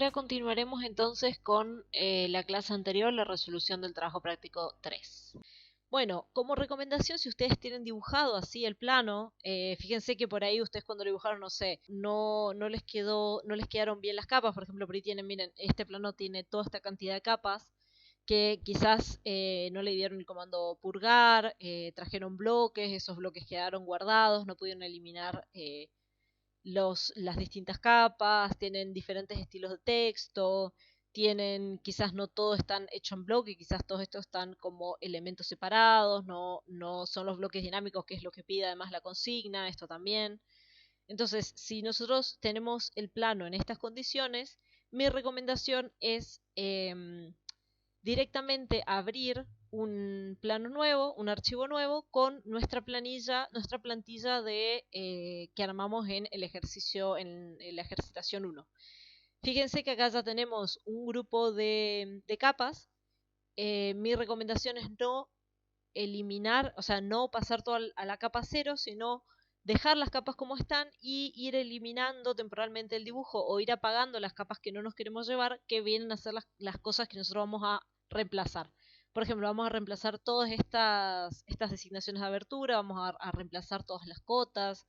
ahora continuaremos entonces con la clase anterior, la resolución del trabajo práctico 3. Bueno, como recomendación, si ustedes tienen dibujado así el plano, fíjense que por ahí ustedes cuando lo dibujaron, no sé, no les quedaron bien las capas. Por ejemplo, por ahí tienen, miren, este plano tiene toda esta cantidad de capas que quizás no le dieron el comando purgar, trajeron bloques, esos bloques quedaron guardados, no pudieron eliminar las distintas capas, tienen diferentes estilos de texto, tienen, quizás no todo están hecho en bloque, quizás todos estos están como elementos separados, no son los bloques dinámicos, que es lo que pide además la consigna, esto también. Entonces, si nosotros tenemos el plano en estas condiciones, mi recomendación es directamente abrir un plano nuevo, un archivo nuevo con nuestra plantilla que armamos en el ejercicio, en la ejercitación 1. Fíjense que acá ya tenemos un grupo de capas. Mi recomendación es no eliminar, o sea, no pasar todo a la capa 0, sino dejar las capas como están y ir eliminando temporalmente el dibujo o ir apagando las capas que no nos queremos llevar, que vienen a ser las cosas que nosotros vamos a reemplazar. Por ejemplo, vamos a reemplazar todas estas designaciones de abertura, vamos a reemplazar todas las cotas,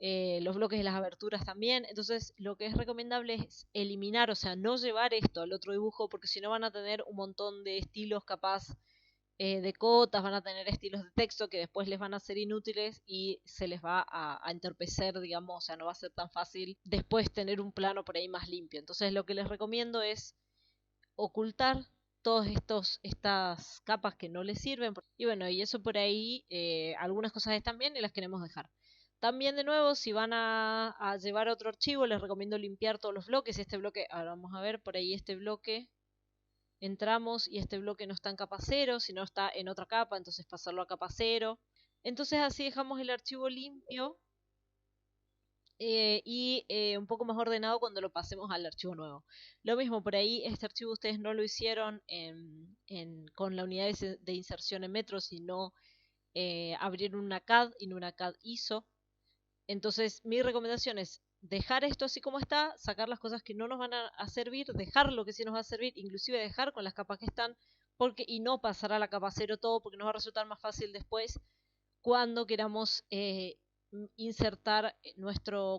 los bloques de las aberturas también. Entonces, lo que es recomendable es eliminar, o sea, no llevar esto al otro dibujo, porque si no van a tener un montón de estilos capaz de cotas, van a tener estilos de texto que después les van a ser inútiles y se les va a entorpecer, digamos, o sea, no va a ser tan fácil después tener un plano por ahí más limpio. Entonces, lo que les recomiendo es ocultar todas estas capas que no les sirven. Y bueno, y eso por ahí, algunas cosas están bien y las queremos dejar. También de nuevo, si van a llevar otro archivo, les recomiendo limpiar todos los bloques. Este bloque, ahora vamos a ver, por ahí este bloque, entramos y este bloque no está en capa 0, sino está en otra capa, entonces pasarlo a capa 0. Entonces así dejamos el archivo limpio un poco más ordenado cuando lo pasemos al archivo nuevo. Lo mismo por ahí, este archivo ustedes no lo hicieron con la unidad de inserción en metro, sino abrieron una CAD y no una CAD ISO. Entonces mi recomendación es dejar esto así como está, sacar las cosas que no nos van a servir, dejar lo que sí nos va a servir, inclusive dejar con las capas que están, y no pasar a la capa 0 todo, porque nos va a resultar más fácil después cuando queramos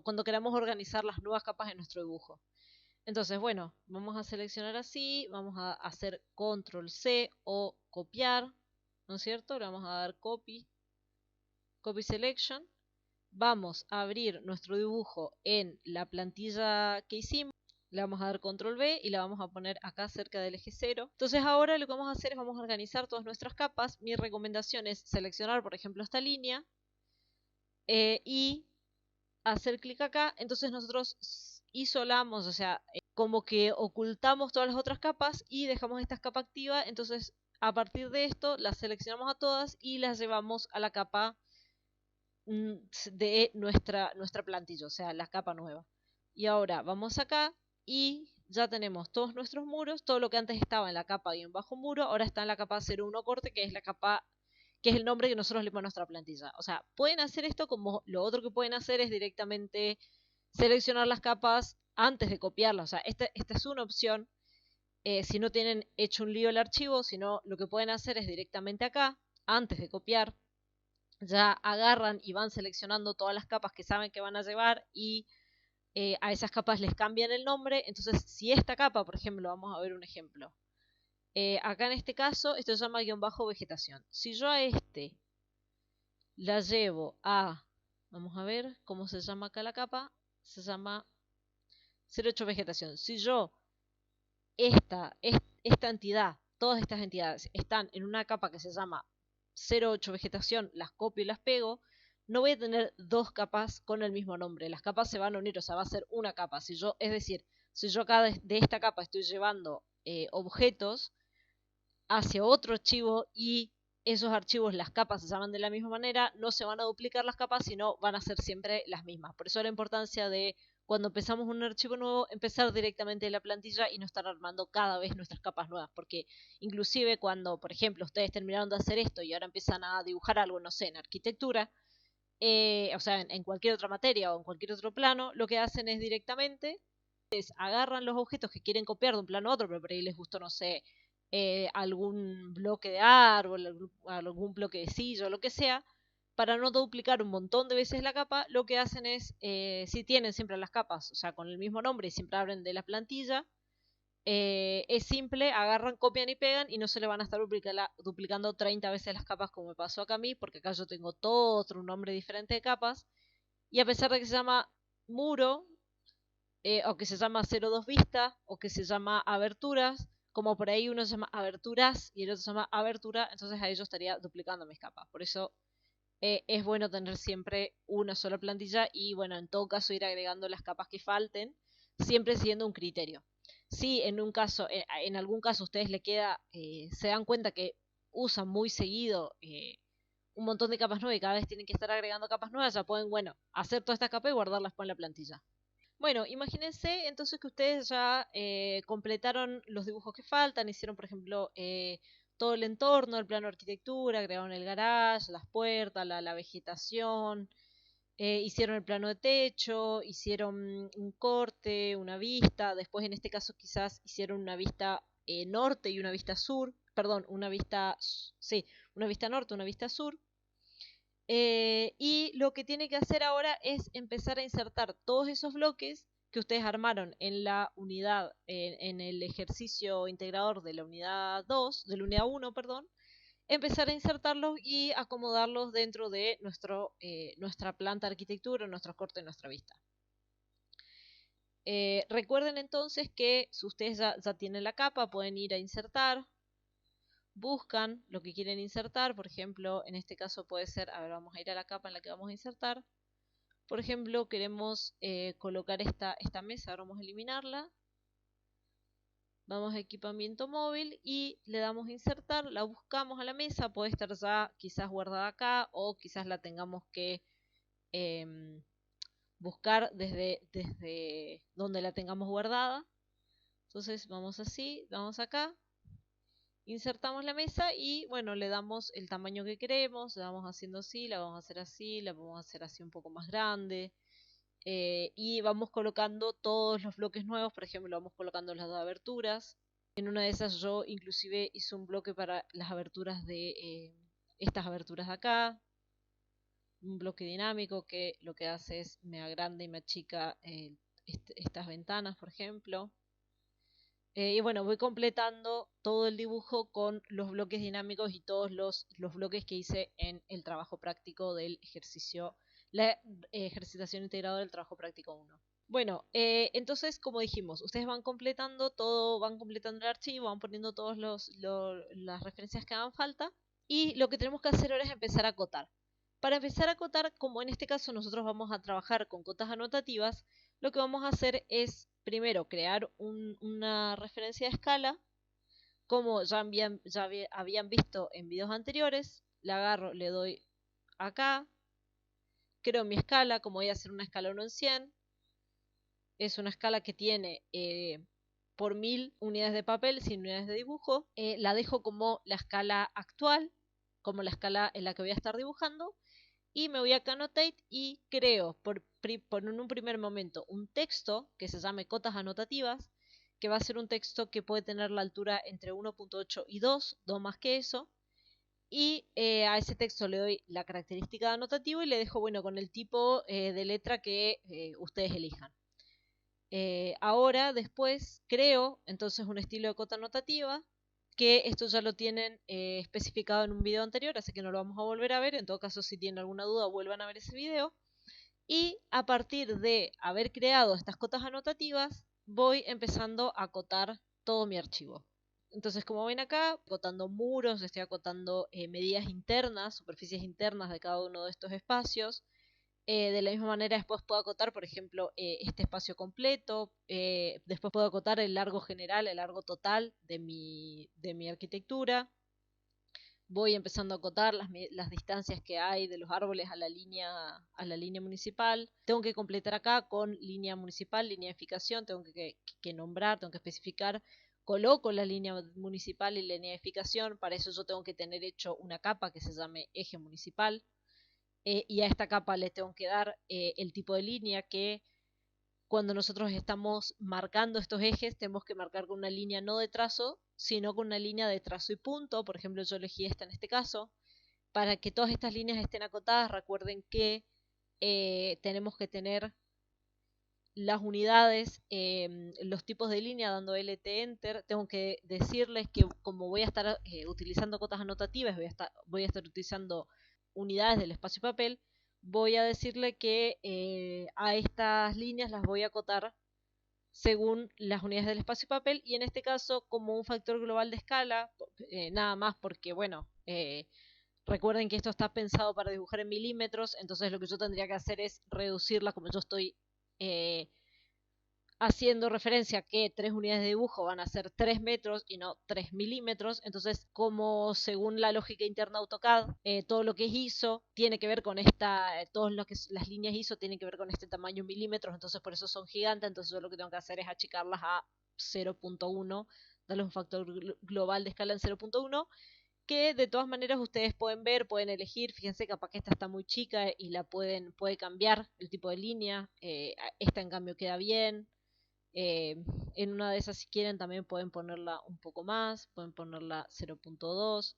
cuando queramos organizar las nuevas capas en nuestro dibujo. Entonces, bueno, vamos a seleccionar así, vamos a hacer control C o copiar, ¿no es cierto? Le vamos a dar copy selection. Vamos a abrir nuestro dibujo en la plantilla que hicimos, le vamos a dar control B y la vamos a poner acá cerca del eje 0. Entonces ahora lo que vamos a hacer es vamos a organizar todas nuestras capas. Mi recomendación es seleccionar, por ejemplo, esta línea y hacer clic acá. Entonces nosotros isolamos, o sea, como que ocultamos todas las otras capas y dejamos esta capa activa. Entonces a partir de esto las seleccionamos a todas y las llevamos a la capa de nuestra plantilla, o sea, la capa nueva. Y ahora vamos acá y ya tenemos todos nuestros muros. Todo lo que antes estaba en la capa y en bajo muro, ahora está en la capa 01 corte, que es la capa, que es el nombre que nosotros le ponemos a nuestra plantilla. O sea, pueden hacer esto como lo otro que pueden hacer es directamente seleccionar las capas antes de copiarlas. O sea, esta es una opción. Si no tienen hecho un lío el archivo, sino lo que pueden hacer es directamente acá, antes de copiar, ya agarran y van seleccionando todas las capas que saben que van a llevar y a esas capas les cambian el nombre. Entonces, si esta capa, por ejemplo, vamos a ver un ejemplo. Acá en este caso, esto se llama guión bajo vegetación. Si yo a este la llevo vamos a ver cómo se llama acá la capa, se llama 08 vegetación. Si yo esta entidad, todas estas entidades están en una capa que se llama 08 vegetación, las copio y las pego, no voy a tener dos capas con el mismo nombre. Las capas se van a unir, o sea, va a ser una capa. Es decir, si yo acá de esta capa estoy llevando objetos hacia otro archivo y esos archivos, las capas se llaman de la misma manera, no se van a duplicar las capas, sino van a ser siempre las mismas. Por eso la importancia de cuando empezamos un archivo nuevo, empezar directamente de la plantilla y no estar armando cada vez nuestras capas nuevas, porque inclusive cuando, por ejemplo, ustedes terminaron de hacer esto y ahora empiezan a dibujar algo, no sé, en arquitectura, o sea, en cualquier otra materia o en cualquier otro plano, lo que hacen es directamente agarran los objetos que quieren copiar de un plano a otro, pero por ahí les gustó, no sé, algún bloque de árbol, algún bloque de silla, lo que sea, para no duplicar un montón de veces la capa, lo que hacen es, si tienen siempre las capas, o sea, con el mismo nombre y siempre abren de la plantilla, es simple, agarran, copian y pegan y no se le van a estar duplicando 30 veces las capas como me pasó acá a mí, porque acá yo tengo todo otro nombre diferente de capas, y a pesar de que se llama muro, o que se llama 02 vista, o que se llama aberturas, como por ahí uno se llama aberturas y el otro se llama abertura, entonces ahí yo estaría duplicando mis capas. Por eso es bueno tener siempre una sola plantilla y bueno, en todo caso ir agregando las capas que falten, siempre siguiendo un criterio. Si en un caso, en algún caso ustedes le queda, se dan cuenta que usan muy seguido un montón de capas nuevas y cada vez tienen que estar agregando capas nuevas, ya pueden, bueno, hacer todas estas capas y guardarlas en la plantilla. Bueno, imagínense entonces que ustedes ya completaron los dibujos que faltan, hicieron por ejemplo todo el entorno, el plano de arquitectura, agregaron el garage, las puertas, la vegetación, hicieron el plano de techo, hicieron un corte, una vista, después en este caso quizás hicieron una vista norte y una vista sur, perdón, sí, una vista norte, una vista sur. Y lo que tiene que hacer ahora es empezar a insertar todos esos bloques que ustedes armaron en la unidad, en el ejercicio integrador de la unidad 2, de la unidad 1, perdón, empezar a insertarlos y acomodarlos dentro de nuestra planta de arquitectura, nuestro corte, nuestra vista. Recuerden entonces que si ustedes ya tienen la capa, pueden ir a insertar, buscan lo que quieren insertar, por ejemplo, en este caso puede ser, a ver, vamos a ir a la capa en la que vamos a insertar. Por ejemplo, queremos colocar esta mesa, ahora vamos a eliminarla. Vamos a equipamiento móvil y le damos a insertar, la buscamos a la mesa, puede estar ya quizás guardada acá o quizás la tengamos que buscar desde donde la tengamos guardada. Entonces vamos así, vamos acá, insertamos la mesa y bueno, le damos el tamaño que queremos, la vamos haciendo así, la vamos a hacer así, la vamos a hacer así un poco más grande. Y vamos colocando todos los bloques nuevos, por ejemplo, vamos colocando las dos aberturas. En una de esas yo inclusive hice un bloque para las aberturas de estas aberturas de acá. Un bloque dinámico que lo que hace es me agranda y me achica estas ventanas, por ejemplo. Y bueno, voy completando todo el dibujo con los bloques dinámicos y todos los bloques que hice en el trabajo práctico del ejercicio, la ejercitación integrada del trabajo práctico 1. Bueno, entonces, como dijimos, ustedes van completando todo, van completando el archivo, van poniendo todas las referencias que hagan falta. Y lo que tenemos que hacer ahora es empezar a acotar. Para empezar a acotar, como en este caso nosotros vamos a trabajar con cotas anotativas, lo que vamos a hacer es primero crear una referencia de escala, como ya habían visto en videos anteriores. La agarro, le doy acá, creo mi escala, como voy a hacer una escala 1 en 100, es una escala que tiene por 1000 unidades de papel, 100 unidades de dibujo. La dejo como la escala actual, como la escala en la que voy a estar dibujando. Y me voy a Annotate y creo en un primer momento un texto que se llame cotas anotativas, que va a ser un texto que puede tener la altura entre 1.8 y 2, 2 más que eso. Y a ese texto le doy la característica de anotativo y le dejo, bueno, con el tipo de letra que ustedes elijan. Ahora, después, creo entonces un estilo de cota anotativa, que esto ya lo tienen especificado en un video anterior, así que no lo vamos a volver a ver. En todo caso, si tienen alguna duda, vuelvan a ver ese video. Y a partir de haber creado estas cotas anotativas, voy empezando a acotar todo mi archivo. Entonces, como ven acá, acotando muros, estoy acotando medidas internas, superficies internas de cada uno de estos espacios. De la misma manera después puedo acotar, por ejemplo, este espacio completo, después puedo acotar el largo general, el largo total de mi arquitectura. Voy empezando a acotar las distancias que hay de los árboles a la línea municipal. Tengo que completar acá con línea municipal, línea de edificación, tengo que nombrar, tengo que especificar. Coloco la línea municipal y la línea de edificación, para eso yo tengo que tener hecho una capa que se llame eje municipal. Y a esta capa le tengo que dar el tipo de línea que cuando nosotros estamos marcando estos ejes, tenemos que marcar con una línea no de trazo, sino con una línea de trazo y punto. Por ejemplo, yo elegí esta en este caso. Para que todas estas líneas estén acotadas, recuerden que tenemos que tener las unidades, los tipos de línea dando LT Enter. Tengo que decirles que como voy a estar utilizando cotas anotativas, voy a estar utilizando unidades del espacio papel, voy a decirle que a estas líneas las voy a acotar según las unidades del espacio papel, y en este caso como un factor global de escala, nada más porque, bueno, recuerden que esto está pensado para dibujar en milímetros, entonces lo que yo tendría que hacer es reducirla, como yo estoy haciendo referencia a que 3 unidades de dibujo van a ser 3 metros y no 3 milímetros. Entonces, como según la lógica interna AutoCAD, todo lo que es ISO tiene que ver con todas las líneas ISO tienen que ver con este tamaño en milímetros, entonces por eso son gigantes. Entonces yo lo que tengo que hacer es achicarlas a 0.1, darles un factor global de escala en 0.1, que de todas maneras ustedes pueden ver, pueden elegir. Fíjense, capaz que esta está muy chica y puede cambiar el tipo de línea, esta en cambio queda bien. En una de esas, si quieren, también pueden ponerla un poco más, pueden ponerla 0.2,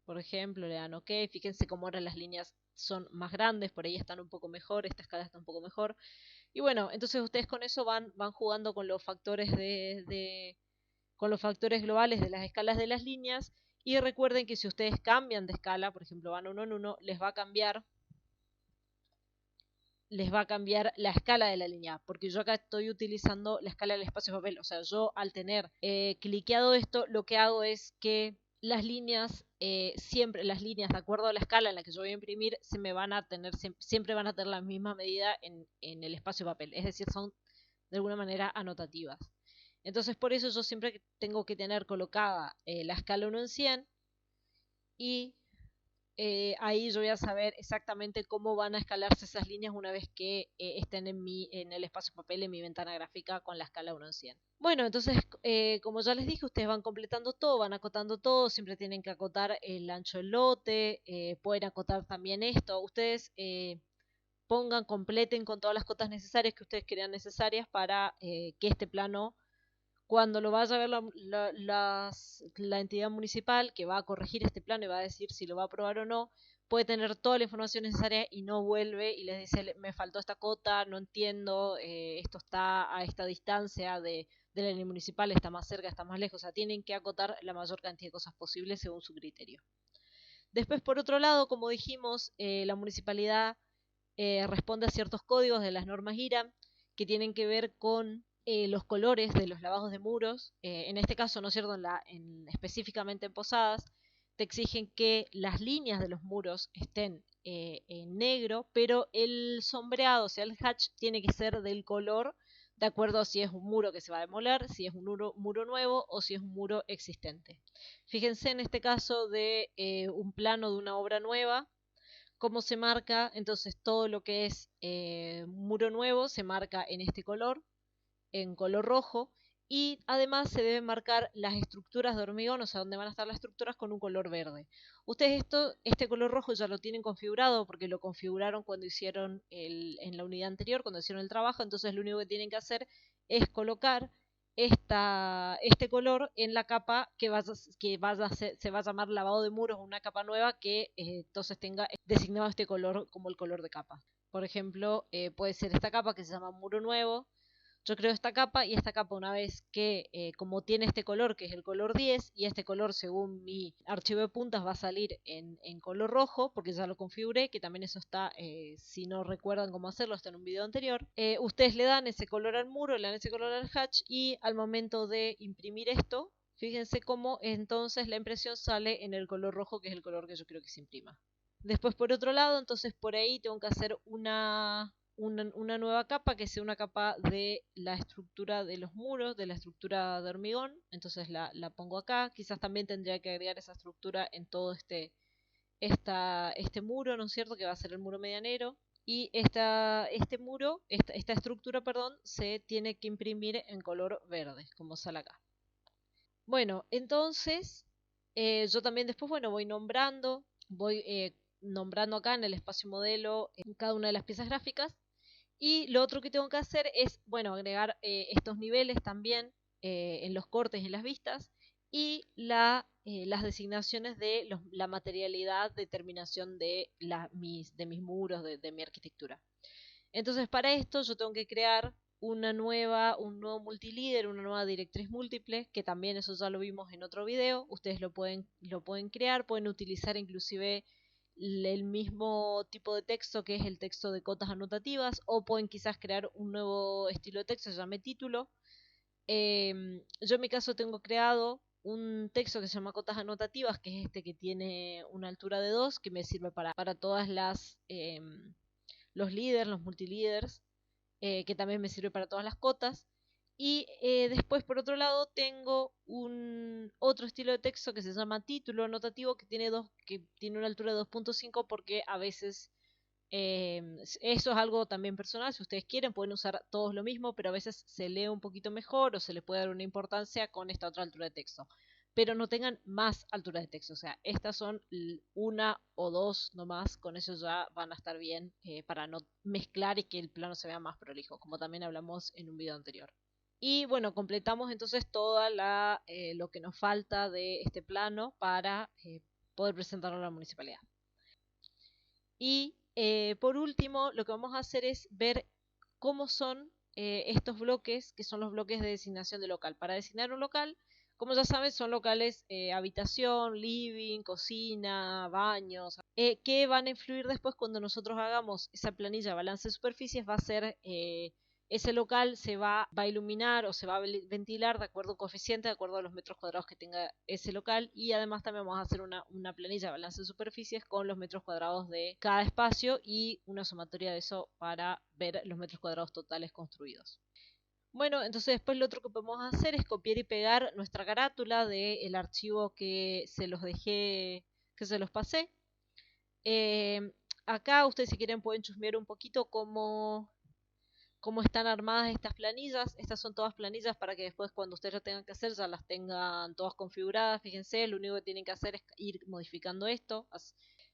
por ejemplo, le dan OK. Fíjense cómo ahora las líneas son más grandes, por ahí están un poco mejor, esta escala está un poco mejor. Y bueno, entonces ustedes con eso van jugando con los factores con los factores globales de las escalas de las líneas. Y recuerden que si ustedes cambian de escala, por ejemplo van 1 en 1, les va a cambiar la escala de la línea, porque yo acá estoy utilizando la escala del espacio papel. O sea, yo al tener cliqueado esto, lo que hago es que las líneas, siempre las líneas de acuerdo a la escala en la que yo voy a imprimir, siempre van a tener la misma medida en el espacio papel, es decir, son de alguna manera anotativas. Entonces por eso yo siempre tengo que tener colocada la escala 1 en 100, y ahí yo voy a saber exactamente cómo van a escalarse esas líneas una vez que estén en el espacio papel, en mi ventana gráfica con la escala 1 en 100. Bueno, entonces, como ya les dije, ustedes van completando todo, van acotando todo, siempre tienen que acotar el ancho del lote, pueden acotar también esto. Ustedes completen con todas las cotas necesarias que ustedes crean necesarias para que este plano, cuando lo vaya a ver la entidad municipal que va a corregir este plano y va a decir si lo va a aprobar o no, puede tener toda la información necesaria y no vuelve y les dice: me faltó esta cota, no entiendo, esto está a esta distancia de la línea municipal, está más cerca, está más lejos. O sea, tienen que acotar la mayor cantidad de cosas posibles según su criterio. Después, por otro lado, como dijimos, la municipalidad responde a ciertos códigos de las normas IRA que tienen que ver con los colores de los lavados de muros. En este caso, ¿no es cierto?, específicamente en Posadas, te exigen que las líneas de los muros estén en negro, pero el sombreado, o sea, el hatch, tiene que ser del color de acuerdo a si es un muro que se va a demoler, si es un muro nuevo o si es un muro existente. Fíjense en este caso de un plano de una obra nueva, cómo se marca. Entonces todo lo que es muro nuevo se marca en este color, en color rojo, y además se deben marcar las estructuras de hormigón, o sea, donde van a estar las estructuras, con un color verde. Ustedes este color rojo ya lo tienen configurado porque lo configuraron cuando hicieron en la unidad anterior, cuando hicieron el trabajo. Entonces lo único que tienen que hacer es colocar este color en la capa que se va a llamar lavado de muros, una capa nueva que entonces tenga designado este color como el color de capa. Por ejemplo, puede ser esta capa que se llama muro nuevo. Yo creo esta capa, y esta capa, una vez que, como tiene este color, que es el color 10, y este color según mi archivo de puntas va a salir en color rojo, porque ya lo configuré, que también eso está, si no recuerdan cómo hacerlo, está en un video anterior. Ustedes le dan ese color al muro, le dan ese color al hatch, y al momento de imprimir esto, fíjense cómo entonces la impresión sale en el color rojo, que es el color que yo creo que se imprima. Después, por otro lado, entonces por ahí tengo que hacer una nueva capa, que sea una capa de la estructura de los muros, de la estructura de hormigón. Entonces la pongo acá. Quizás también tendría que agregar esa estructura en todo este muro, ¿no es cierto?, que va a ser el muro medianero. Y esta estructura, perdón, se tiene que imprimir en color verde, como sale acá. Bueno, entonces yo también después, bueno, voy nombrando acá en el espacio modelo en cada una de las piezas gráficas. Y lo otro que tengo que hacer es, bueno, agregar estos niveles también en los cortes y en las vistas y las designaciones de la materialidad de terminación de mis muros, de mi arquitectura. Entonces, para esto yo tengo que crear un nuevo multilíder, una nueva directriz múltiple, que también eso ya lo vimos en otro video. Ustedes lo pueden crear, pueden utilizar inclusive el mismo tipo de texto que es el texto de cotas anotativas, o pueden quizás crear un nuevo estilo de texto, se llame título. Yo en mi caso tengo creado un texto que se llama cotas anotativas, que es este que tiene una altura de 2, que me sirve para todas los líderes, los multilíderes, que también me sirve para todas las cotas. Y después, por otro lado, tengo otro estilo de texto que se llama título anotativo, que tiene una altura de 2.5, porque a veces eso es algo también personal. Si ustedes quieren, pueden usar todos lo mismo, pero a veces se lee un poquito mejor o se les puede dar una importancia con esta otra altura de texto. Pero no tengan más altura de texto, o sea, estas son una o dos nomás, con eso ya van a estar bien, para no mezclar y que el plano se vea más prolijo, como también hablamos en un video anterior. Y bueno, completamos entonces toda lo que nos falta de este plano para poder presentarlo a la municipalidad. Y por último, lo que vamos a hacer es ver cómo son estos bloques, que son los bloques de designación de local. Para designar un local, como ya saben, son locales habitación, living, cocina, baños, que van a influir después cuando nosotros hagamos esa planilla de balance de superficies. Va a ser ese local se va a iluminar o se va a ventilar de acuerdo a un coeficiente, de acuerdo a los metros cuadrados que tenga ese local, y además también vamos a hacer una planilla de balance de superficies con los metros cuadrados de cada espacio y una sumatoria de eso para ver los metros cuadrados totales construidos. Bueno, entonces después lo otro que podemos hacer es copiar y pegar nuestra carátula del archivo que se los dejé, que se los pasé. Eh, Acá ustedes, si quieren, pueden chusmear un poquito cómo están armadas estas planillas. Estas son todas planillas para que después, cuando ustedes lo tengan que hacer, ya las tengan todas configuradas. Fíjense, lo único que tienen que hacer es ir modificando esto.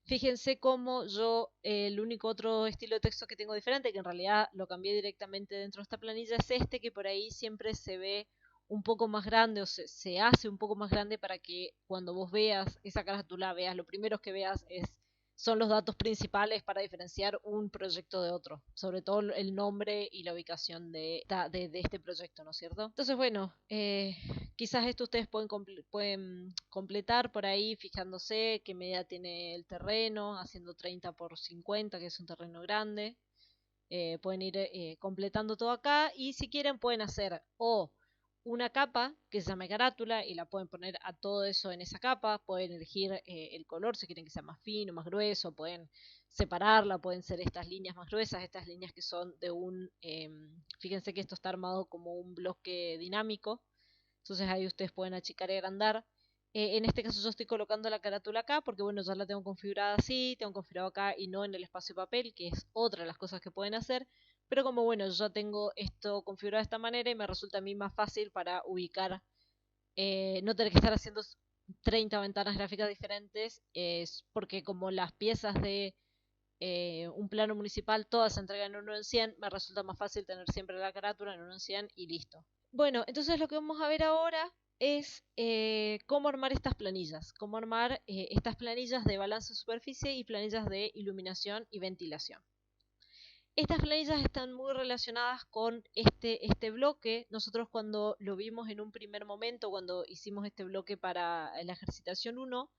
Fíjense cómo yo, el único otro estilo de texto que tengo diferente, que en realidad lo cambié directamente dentro de esta planilla, es este, que por ahí siempre se ve un poco más grande, o se hace un poco más grande, para que cuando vos veas esa carátula, lo primero que veas son los datos principales para diferenciar un proyecto de otro, sobre todo el nombre y la ubicación de este proyecto, ¿no es cierto? Entonces, bueno, quizás esto ustedes pueden completar por ahí fijándose qué medida tiene el terreno, haciendo 30 por 50, que es un terreno grande. Pueden ir completando todo acá, y si quieren pueden hacer o una capa que se llame carátula y la pueden poner a todo eso en esa capa. Pueden elegir el color, si quieren que sea más fino, más grueso, pueden separarla, pueden ser estas líneas más gruesas, estas líneas que son fíjense que esto está armado como un bloque dinámico, entonces ahí ustedes pueden achicar y agrandar. En este caso yo estoy colocando la carátula acá porque, bueno, ya la tengo configurada así, tengo configurado acá y no en el espacio de papel, que es otra de las cosas que pueden hacer. Pero como, bueno, yo ya tengo esto configurado de esta manera y me resulta a mí más fácil para ubicar, no tener que estar haciendo 30 ventanas gráficas diferentes, es porque como las piezas de un plano municipal todas se entregan en 1 en 100, me resulta más fácil tener siempre la carátula en 1 en 100 y listo. Bueno, entonces lo que vamos a ver ahora es cómo armar estas planillas, cómo armar estas planillas de balance de superficie y planillas de iluminación y ventilación. Estas planillas están muy relacionadas con este bloque. Nosotros, cuando lo vimos en un primer momento, cuando hicimos este bloque para la ejercitación 1,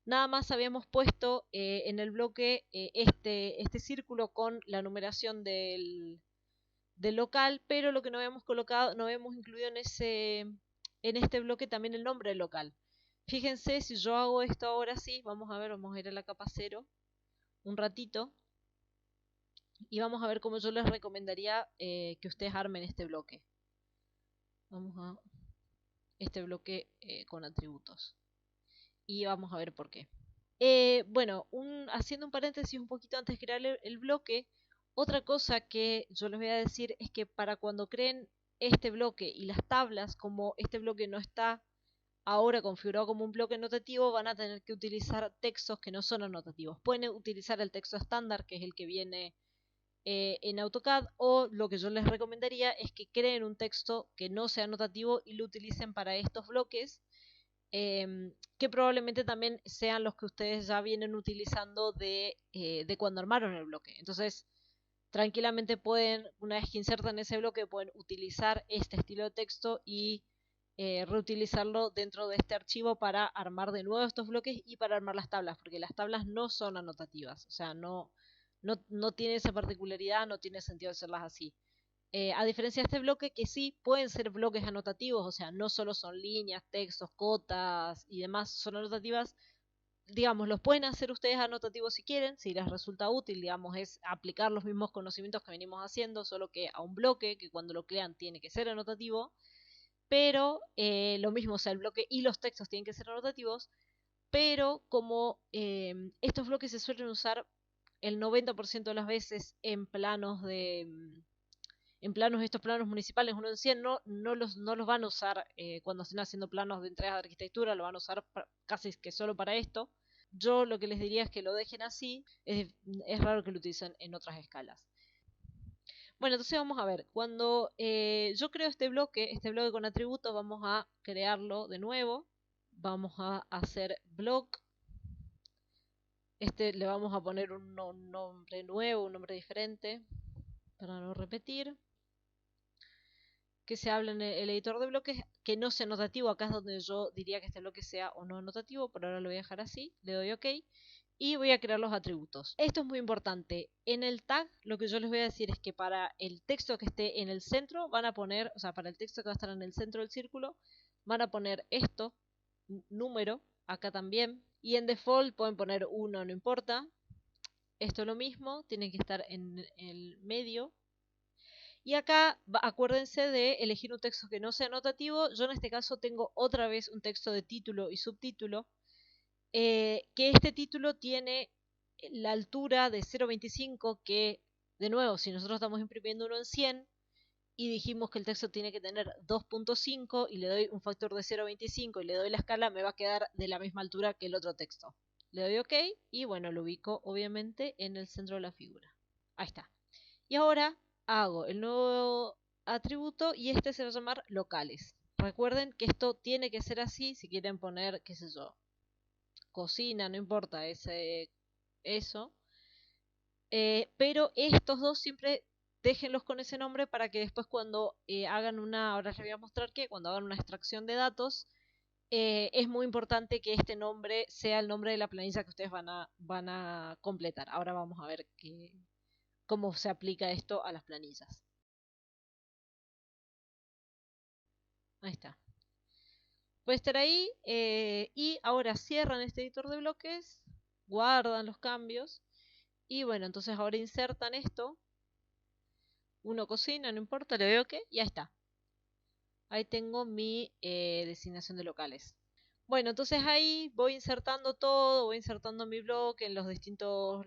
nada más habíamos puesto en el bloque este círculo con la numeración del local, pero lo que no habíamos colocado, no habíamos incluido en este bloque también el nombre del local. Fíjense, si yo hago esto ahora sí, vamos a ir a la capa 0 un ratito y vamos a ver cómo yo les recomendaría que ustedes armen este bloque. Vamos a este bloque con atributos y vamos a ver por qué. Bueno, haciendo un paréntesis un poquito antes de crear el bloque, otra cosa que yo les voy a decir es que para cuando creen este bloque y las tablas, como este bloque no está ahora configurado como un bloque anotativo, van a tener que utilizar textos que no son anotativos. Pueden utilizar el texto estándar, que es el que viene en AutoCAD, o lo que yo les recomendaría es que creen un texto que no sea anotativo y lo utilicen para estos bloques, que probablemente también sean los que ustedes ya vienen utilizando de cuando armaron el bloque. Entonces, tranquilamente pueden, una vez que insertan ese bloque, pueden utilizar este estilo de texto y reutilizarlo dentro de este archivo para armar de nuevo estos bloques y para armar las tablas, porque las tablas no son anotativas, o sea, no tiene esa particularidad, no tiene sentido hacerlas así. A diferencia de este bloque, que sí pueden ser bloques anotativos, o sea, no solo son líneas, textos, cotas y demás son anotativas, digamos, los pueden hacer ustedes anotativos si quieren, si les resulta útil, digamos, es aplicar los mismos conocimientos que venimos haciendo, solo que a un bloque, que cuando lo crean tiene que ser anotativo, pero lo mismo, o sea, el bloque y los textos tienen que ser anotativos, pero como estos bloques se suelen usar el 90% de las veces en planos estos planos municipales 1 en 100, no los van a usar cuando estén haciendo planos de entregas de arquitectura, lo van a usar casi que solo para esto. Yo lo que les diría es que lo dejen así, es raro que lo utilicen en otras escalas. Bueno, entonces vamos a ver, cuando yo creo este bloque con atributos, vamos a crearlo de nuevo, vamos a hacer block, le vamos a poner un nombre nuevo, un nombre diferente, para no repetir, que se habla en el editor de bloques, que no sea notativo, acá es donde yo diría que este bloque sea o no notativo, por ahora lo voy a dejar así, le doy OK, y voy a crear los atributos. Esto es muy importante. En el tag, lo que yo les voy a decir es que para el texto que esté en el centro, van a poner, o sea, para el texto que va a estar en el centro del círculo, van a poner esto, número, acá también, y en default pueden poner 1, no importa. Esto es lo mismo, tiene que estar en el medio. Y acá acuérdense de elegir un texto que no sea anotativo. Yo en este caso tengo otra vez un texto de título y subtítulo, que este título tiene la altura de 0.25, que de nuevo, si nosotros estamos imprimiendo uno en 100 y dijimos que el texto tiene que tener 2.5 y le doy un factor de 0.25 y le doy la escala, me va a quedar de la misma altura que el otro texto. Le doy OK y bueno, lo ubico obviamente en el centro de la figura. Ahí está. Y ahora hago el nuevo atributo y este se va a llamar locales. Recuerden que esto tiene que ser así si quieren poner, qué sé yo, cocina, no importa, eso. Pero estos dos siempre déjenlos con ese nombre para que después cuando hagan ahora les voy a mostrar que cuando hagan una extracción de datos, es muy importante que este nombre sea el nombre de la planilla que ustedes van a completar. Ahora vamos a ver cómo se aplica esto a las planillas. Ahí está. Puede estar ahí y ahora cierran este editor de bloques, guardan los cambios y bueno, entonces ahora insertan esto. Uno cocina, no importa, le veo que y ahí está. Ahí tengo mi designación de locales. Bueno, entonces ahí voy insertando todo, voy insertando mi bloque en los distintos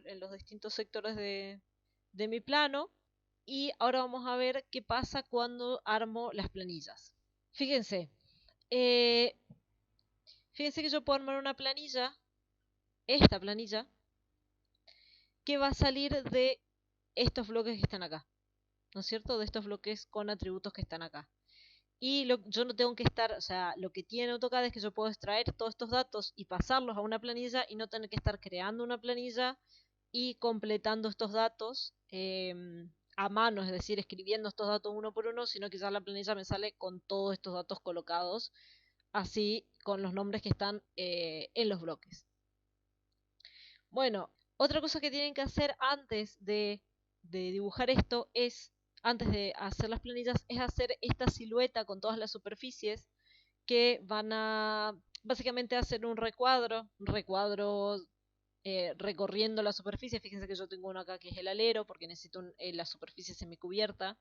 sectores de mi plano. Y ahora vamos a ver qué pasa cuando armo las planillas. Fíjense, eh, fíjense que yo puedo armar una planilla, esta planilla, que va a salir de estos bloques que están acá, ¿no es cierto? De estos bloques con atributos que están acá. Y yo no tengo que estar, o sea, lo que tiene AutoCAD es que yo puedo extraer todos estos datos y pasarlos a una planilla y no tener que estar creando una planilla y completando estos datos a mano, es decir, escribiendo estos datos uno por uno, sino que ya la planilla me sale con todos estos datos colocados, así con los nombres que están en los bloques. Bueno, otra cosa que tienen que hacer antes de dibujar esto antes de hacer las planillas, es hacer esta silueta con todas las superficies que van a básicamente hacer un recuadro recorriendo la superficie. Fíjense que yo tengo uno acá que es el alero, porque necesito la superficie semicubierta.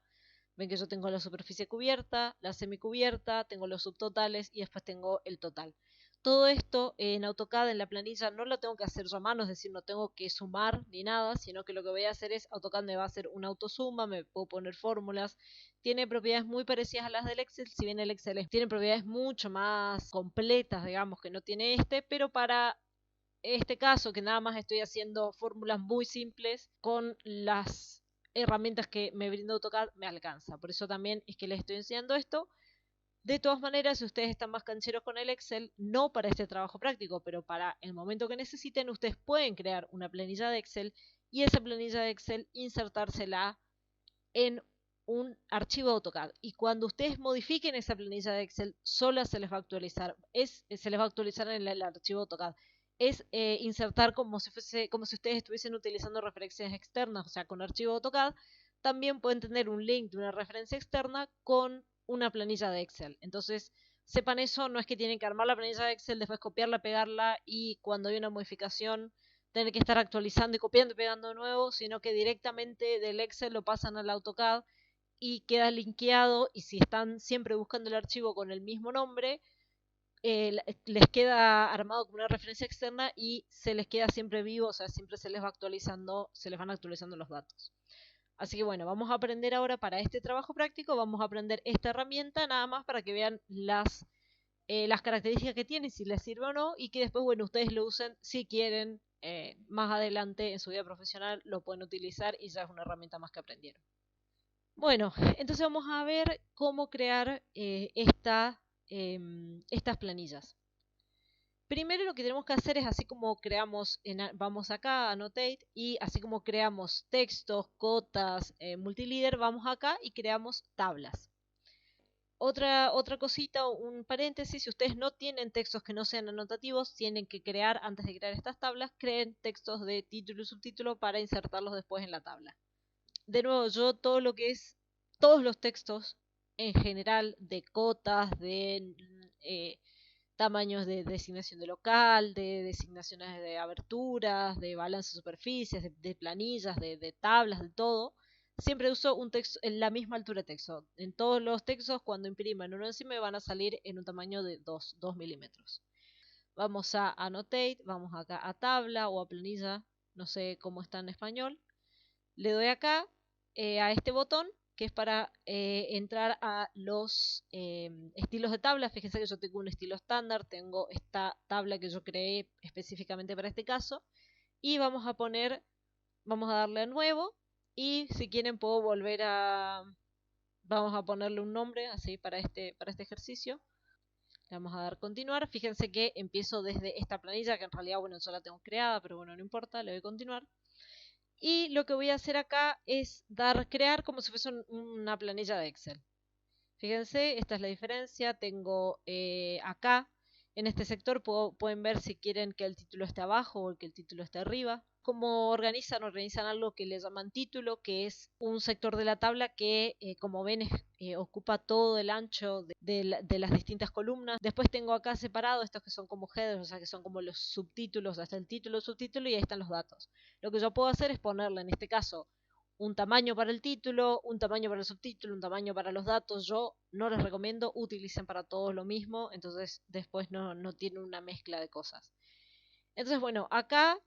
Ven que yo tengo la superficie cubierta, la semicubierta, tengo los subtotales y después tengo el total. Todo esto en AutoCAD, en la planilla, no lo tengo que hacer yo a mano, es decir, no tengo que sumar ni nada, sino que lo que voy a hacer es, AutoCAD me va a hacer una autosuma, me puedo poner fórmulas. Tiene propiedades muy parecidas a las del Excel, si bien el Excel tiene propiedades mucho más completas, digamos, que no tiene pero para este caso, que nada más estoy haciendo fórmulas muy simples con las herramientas que me brinda AutoCAD me alcanza. Por eso también es que les estoy enseñando esto. De todas maneras, si ustedes están más cancheros con el Excel, no para este trabajo práctico, pero para el momento que necesiten, ustedes pueden crear una planilla de Excel y esa planilla de Excel insertársela en un archivo de AutoCAD. Y cuando ustedes modifiquen esa planilla de Excel, sola se les va a actualizar. Se les va a actualizar en el archivo de AutoCAD. Es insertar como si ustedes estuviesen utilizando referencias externas, o sea, con archivo de AutoCAD. También pueden tener un link de una referencia externa con una planilla de Excel. Entonces, sepan eso, no es que tienen que armar la planilla de Excel, después copiarla, pegarla y cuando hay una modificación tener que estar actualizando y copiando y pegando de nuevo, sino que directamente del Excel lo pasan al AutoCAD y queda linkeado, y si están siempre buscando el archivo con el mismo nombre, les queda armado como una referencia externa y se les queda siempre vivo, o sea, siempre se les va actualizando, se les van actualizando los datos. Así que bueno, vamos a aprender ahora para este trabajo práctico, vamos a aprender esta herramienta nada más para que vean las características que tiene, si les sirve o no, y que después, bueno, ustedes lo usen si quieren, más adelante en su vida profesional lo pueden utilizar y ya es una herramienta más que aprendieron. Bueno, entonces vamos a ver cómo crear estas planillas. Primero lo que tenemos que hacer es así como creamos, vamos acá a Annotate y así como creamos textos, cotas, multilíder, vamos acá y creamos tablas. Otra cosita, un paréntesis, si ustedes no tienen textos que no sean anotativos, tienen que crear, antes de crear estas tablas, creen textos de título y subtítulo para insertarlos después en la tabla. De nuevo, yo todo lo que es, todos los textos en general de cotas, de tamaños de designación de local, de designaciones de aberturas, de balance de superficies, de planillas, de tablas, de todo, siempre uso un texto en la misma altura de texto. En todos los textos, cuando impriman uno encima, van a salir en un tamaño de 2 milímetros. Vamos a Annotate, vamos acá a tabla o a planilla, no sé cómo está en español. Le doy acá a este botón que es para entrar a los estilos de tabla. Fíjense que yo tengo un estilo estándar, tengo esta tabla que yo creé específicamente para este caso y vamos a darle a nuevo y si quieren puedo vamos a ponerle un nombre así para este ejercicio. Le vamos a dar continuar. Fíjense que empiezo desde esta planilla que en realidad, bueno, yo la tengo creada, pero bueno, no importa, le doy a continuar. Y lo que voy a hacer acá es crear como si fuese una planilla de Excel. Fíjense, esta es la diferencia. Tengo acá, en este sector, pueden ver si quieren que el título esté abajo o que el título esté arriba. Como organizan algo que le llaman título, que es un sector de la tabla que, como ven, ocupa todo el ancho de las distintas columnas. Después tengo acá separado estos que son como headers, o sea que son como los subtítulos, hasta el título, subtítulo y ahí están los datos. Lo que yo puedo hacer es ponerle, en este caso, un tamaño para el título, un tamaño para el subtítulo, un tamaño para los datos. Yo no les recomiendo, utilicen para todos lo mismo, entonces después no tienen una mezcla de cosas. Entonces, bueno, acá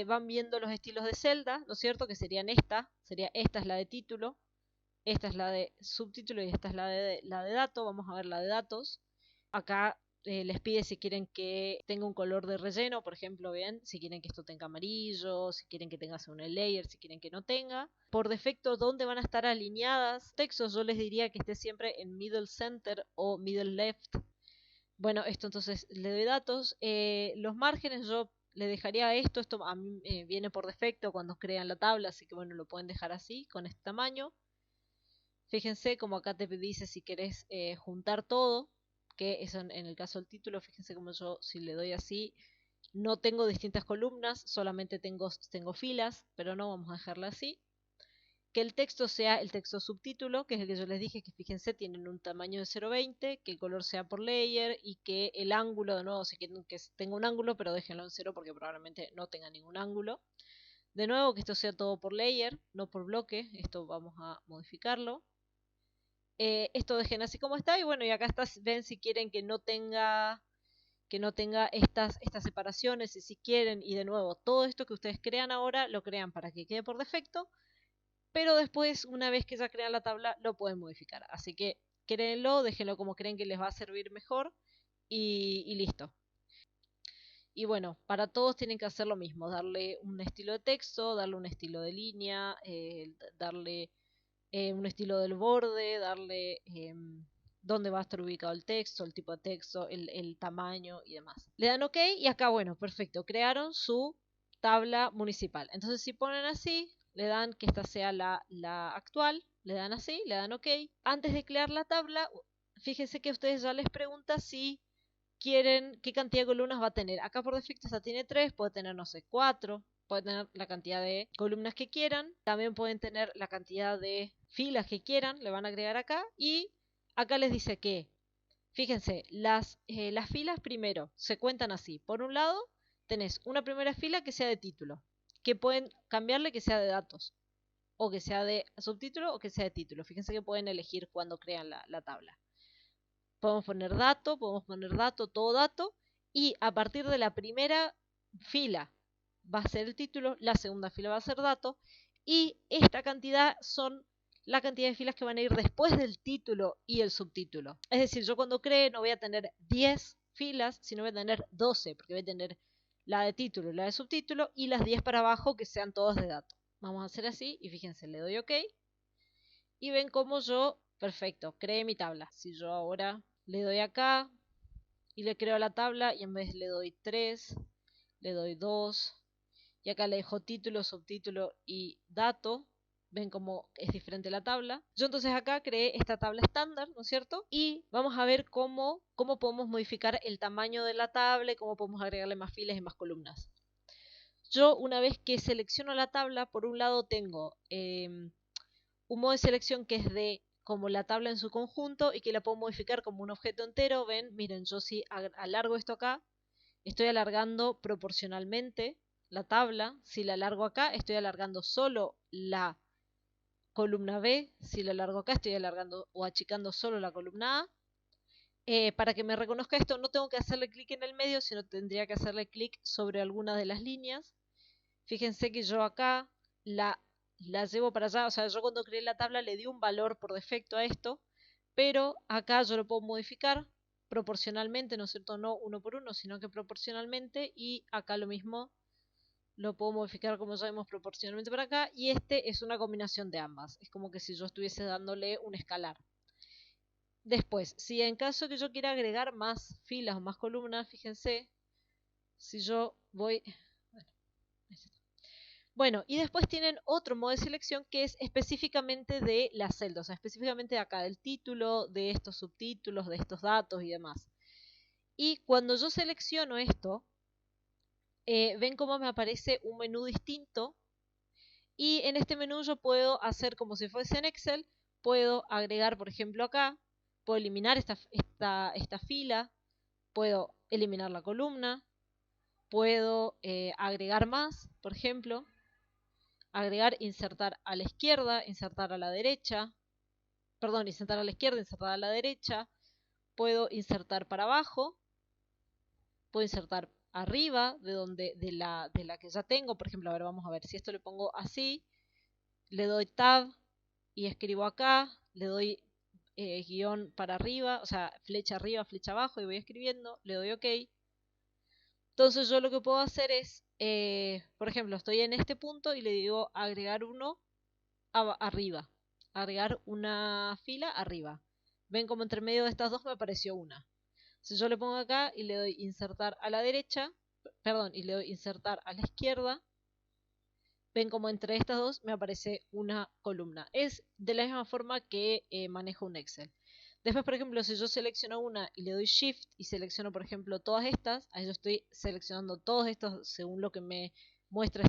van viendo los estilos de celda, ¿no es cierto? Que serían esta es la de título, esta es la de subtítulo y esta es la de dato. Vamos a ver la de datos. Acá les pide si quieren que tenga un color de relleno, por ejemplo, bien, si quieren que esto tenga amarillo, si quieren que tenga un layer, si quieren que no tenga. Por defecto, ¿dónde van a estar alineadas textos? Yo les diría que esté siempre en middle center o middle left. Bueno, esto entonces le doy datos. Los márgenes yo le dejaría esto a mí viene por defecto cuando crean la tabla, así que bueno, lo pueden dejar así, con este tamaño. Fíjense como acá te dice si querés juntar todo, que eso en el caso del título, fíjense como yo si le doy así, no tengo distintas columnas, solamente tengo filas, pero no, vamos a dejarla así. Que el texto sea el texto subtítulo, que es el que yo les dije, que fíjense, tienen un tamaño de 0,20, que el color sea por layer y que el ángulo, de nuevo, si quieren que tenga un ángulo, pero déjenlo en 0 porque probablemente no tenga ningún ángulo. De nuevo, que esto sea todo por layer, no por bloque, esto vamos a modificarlo. Esto dejen así como está y bueno, y acá ven si quieren que no tenga estas separaciones y si quieren, y de nuevo, todo esto que ustedes crean ahora lo crean para que quede por defecto, pero después, una vez que ya crean la tabla, lo pueden modificar. Así que créenlo, déjenlo como creen que les va a servir mejor y listo. Y bueno, para todos tienen que hacer lo mismo, darle un estilo de texto, darle un estilo de línea, darle un estilo del borde, darle dónde va a estar ubicado el texto, el tipo de texto, el tamaño y demás. Le dan OK y acá, bueno, perfecto, crearon su tabla municipal. Entonces si ponen así, le dan que esta sea la actual, le dan así, le dan OK. Antes de crear la tabla, fíjense que a ustedes ya les pregunta si quieren qué cantidad de columnas va a tener. Acá por defecto esta tiene 3, puede tener, no sé, 4, puede tener la cantidad de columnas que quieran, también pueden tener la cantidad de filas que quieran, le van a agregar acá y acá les dice que, fíjense, las filas primero se cuentan así. Por un lado, tenés una primera fila que sea de título, que pueden cambiarle que sea de datos, o que sea de subtítulo o que sea de título. Fíjense que pueden elegir cuando crean la tabla. Podemos poner dato, todo dato, y a partir de la primera fila va a ser el título, la segunda fila va a ser dato, y esta cantidad son la cantidad de filas que van a ir después del título y el subtítulo. Es decir, yo cuando cree no voy a tener 10 filas, sino voy a tener 12, porque voy a tener la de título, la de subtítulo, y las 10 para abajo que sean todas de dato. Vamos a hacer así, y fíjense, le doy OK, y ven cómo yo, perfecto, creé mi tabla. Si yo ahora le doy acá y le creo la tabla y en vez le doy 3, le doy 2 y acá le dejo título, subtítulo y dato, ven cómo es diferente la tabla. Yo entonces acá creé esta tabla estándar, ¿no es cierto? Y vamos a ver cómo podemos modificar el tamaño de la tabla y cómo podemos agregarle más filas y más columnas. Yo una vez que selecciono la tabla, por un lado tengo un modo de selección que es de como la tabla en su conjunto y que la puedo modificar como un objeto entero. Ven, miren, yo si alargo esto acá, estoy alargando proporcionalmente la tabla. Si la alargo acá, estoy alargando solo la columna B. Si la alargo acá, estoy alargando o achicando solo la columna A. Para que me reconozca esto, no tengo que hacerle clic en el medio, sino tendría que hacerle clic sobre alguna de las líneas. Fíjense que yo acá la llevo para allá, o sea, yo cuando creé la tabla le di un valor por defecto a esto, pero acá yo lo puedo modificar proporcionalmente, ¿no es cierto? No uno por uno, sino que proporcionalmente, y acá lo mismo lo puedo modificar como ya vimos proporcionalmente para acá, y este es una combinación de ambas, es como que si yo estuviese dándole un escalar. Después, si en caso que yo quiera agregar más filas o más columnas, fíjense, si yo voy... Bueno, y después tienen otro modo de selección que es específicamente de las celdas, o sea, específicamente de acá, del título, de estos subtítulos, de estos datos y demás. Y cuando yo selecciono esto, ven cómo me aparece un menú distinto. Y en este menú yo puedo hacer como si fuese en Excel, puedo agregar, por ejemplo, acá, puedo eliminar esta fila, puedo eliminar la columna, puedo agregar más, por ejemplo, agregar, insertar a la izquierda, insertar a la derecha, perdón, insertar a la izquierda, insertar a la derecha, puedo insertar para abajo, puedo insertar arriba de la que ya tengo, por ejemplo, a ver, vamos a ver, si esto le pongo así, le doy tab y escribo acá, le doy guión para arriba, o sea, flecha arriba, flecha abajo y voy escribiendo, le doy OK. Entonces yo lo que puedo hacer es, por ejemplo, estoy en este punto y le digo agregar uno arriba, agregar una fila arriba. Ven como entre medio de estas dos me apareció una. Si yo le pongo acá y le doy insertar a la derecha, perdón, y le doy insertar a la izquierda, ven como entre estas dos me aparece una columna. Es de la misma forma que manejo un Excel. Después, por ejemplo, si yo selecciono una y le doy Shift y selecciono, por ejemplo, todas estas, ahí yo estoy seleccionando todos estos según lo que me muestra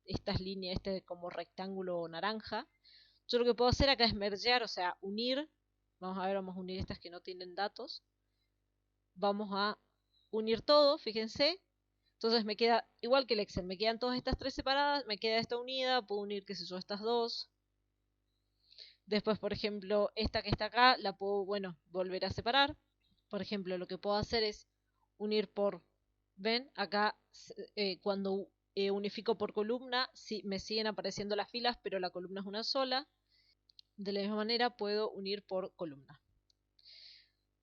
estas líneas, este como rectángulo naranja. Yo lo que puedo hacer acá es mergear, o sea, unir. Vamos a ver, vamos a unir estas que no tienen datos. Vamos a unir todo, fíjense. Entonces me queda igual que el Excel, me quedan todas estas tres separadas, me queda esta unida, puedo unir, qué sé yo, estas dos. Después, por ejemplo, esta que está acá, la puedo, bueno, volver a separar. Por ejemplo, lo que puedo hacer es unir por, ven, acá cuando unifico por columna, sí, me siguen apareciendo las filas, pero la columna es una sola. De la misma manera puedo unir por columna.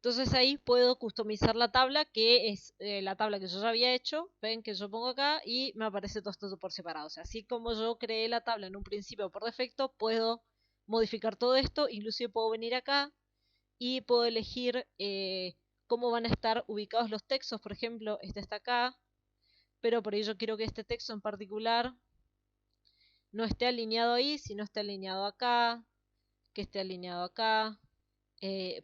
Entonces ahí puedo customizar la tabla, que es la tabla que yo ya había hecho. Ven que yo pongo acá y me aparece todo esto por separado. O sea, así como yo creé la tabla en un principio por defecto, puedo modificar todo esto. Inclusive puedo venir acá y puedo elegir cómo van a estar ubicados los textos. Por ejemplo, este está acá, pero por ello quiero que este texto en particular no esté alineado ahí, sino esté alineado acá, que esté alineado acá.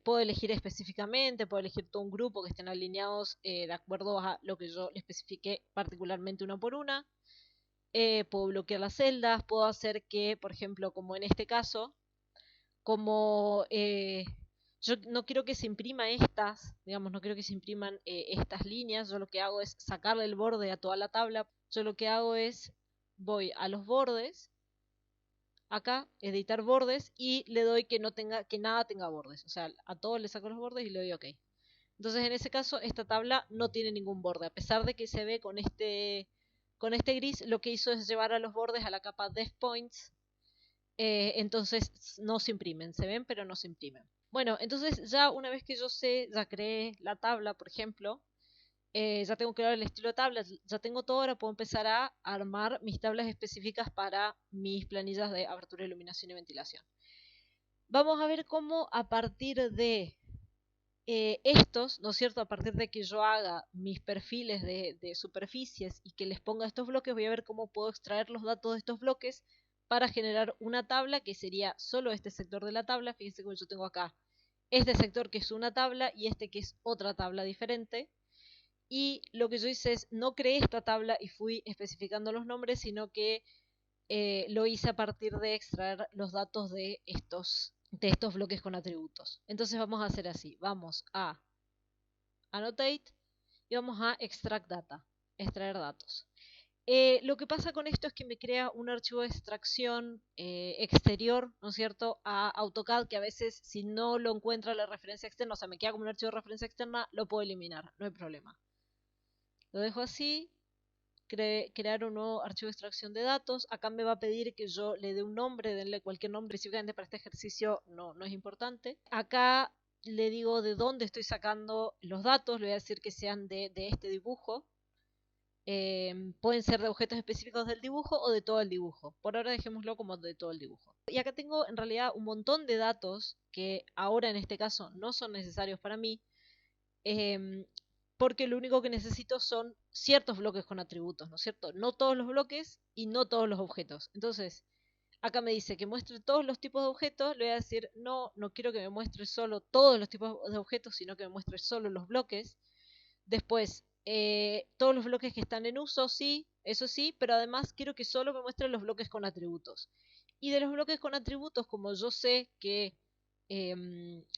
Puedo elegir específicamente, puedo elegir todo un grupo que estén alineados de acuerdo a lo que yo le especifique particularmente una por una. Puedo bloquear las celdas, puedo hacer que, por ejemplo, como en este caso, como yo no quiero que se imprima estas, digamos, no quiero que se impriman estas líneas, yo lo que hago es sacarle el borde a toda la tabla. Yo lo que hago es, voy a los bordes, acá, editar bordes, y le doy que no tenga, que nada tenga bordes. O sea, a todo le saco los bordes y le doy OK. Entonces, en ese caso, esta tabla no tiene ningún borde. A pesar de que se ve con este gris, lo que hizo es llevar a los bordes a la capa Def Points. Entonces, no se imprimen. Se ven, pero no se imprimen. Bueno, entonces ya una vez que yo sé, ya creé la tabla, por ejemplo, ya tengo creado el estilo de tablas, ya tengo todo, ahora puedo empezar a armar mis tablas específicas para mis planillas de abertura, iluminación y ventilación. Vamos a ver cómo a partir de estos, ¿no es cierto? A partir de que yo haga mis perfiles de superficies y que les ponga estos bloques, voy a ver cómo puedo extraer los datos de estos bloques para generar una tabla que sería solo este sector de la tabla. Fíjense que yo tengo acá este sector que es una tabla y este que es otra tabla diferente. Y lo que yo hice es, no creé esta tabla y fui especificando los nombres, sino que lo hice a partir de extraer los datos de estos bloques con atributos. Entonces vamos a hacer así, vamos a annotate y vamos a extract data, extraer datos. Lo que pasa con esto es que me crea un archivo de extracción exterior, ¿no es cierto?, a AutoCAD, que a veces si no lo encuentra la referencia externa, o sea, me queda como un archivo de referencia externa, lo puedo eliminar, no hay problema. Lo dejo así, crear un nuevo archivo de extracción de datos. Acá me va a pedir que yo le dé un nombre, denle cualquier nombre, específicamente para este ejercicio no es importante. Acá le digo de dónde estoy sacando los datos, le voy a decir que sean de este dibujo. Pueden ser de objetos específicos del dibujo o de todo el dibujo. Por ahora dejémoslo como de todo el dibujo. Y acá tengo en realidad un montón de datos que ahora en este caso no son necesarios para mí, porque lo único que necesito son ciertos bloques con atributos, ¿no es cierto? No todos los bloques y no todos los objetos. Entonces, acá me dice que muestre todos los tipos de objetos, le voy a decir, no quiero que me muestre solo todos los tipos de objetos, sino que me muestre solo los bloques. Después, todos los bloques que están en uso, sí, eso sí, pero además quiero que solo me muestre los bloques con atributos. Y de los bloques con atributos, como yo sé que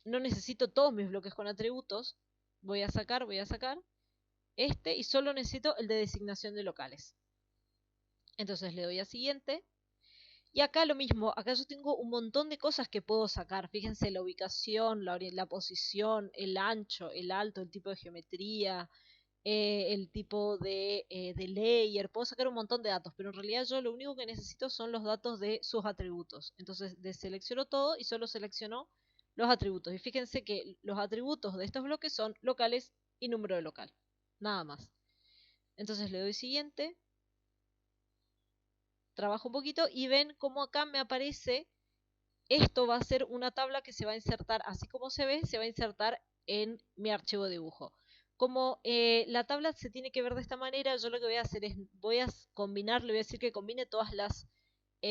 no necesito todos mis bloques con atributos, voy a sacar este y solo necesito el de designación de locales. Entonces le doy a siguiente. Y acá lo mismo, acá yo tengo un montón de cosas que puedo sacar. Fíjense la ubicación, la posición, el ancho, el alto, el tipo de geometría, el tipo de layer. Puedo sacar un montón de datos, pero en realidad yo lo único que necesito son los datos de sus atributos. Entonces deselecciono todo y solo selecciono los atributos. Y fíjense que los atributos de estos bloques son locales y número de local. Nada más. Entonces le doy siguiente. Trabajo un poquito y ven cómo acá me aparece. Esto va a ser una tabla que se va a insertar, así como se ve, se va a insertar en mi archivo de dibujo. Como la tabla se tiene que ver de esta manera, yo lo que voy a hacer es, voy a combinar, le voy a decir que combine todas las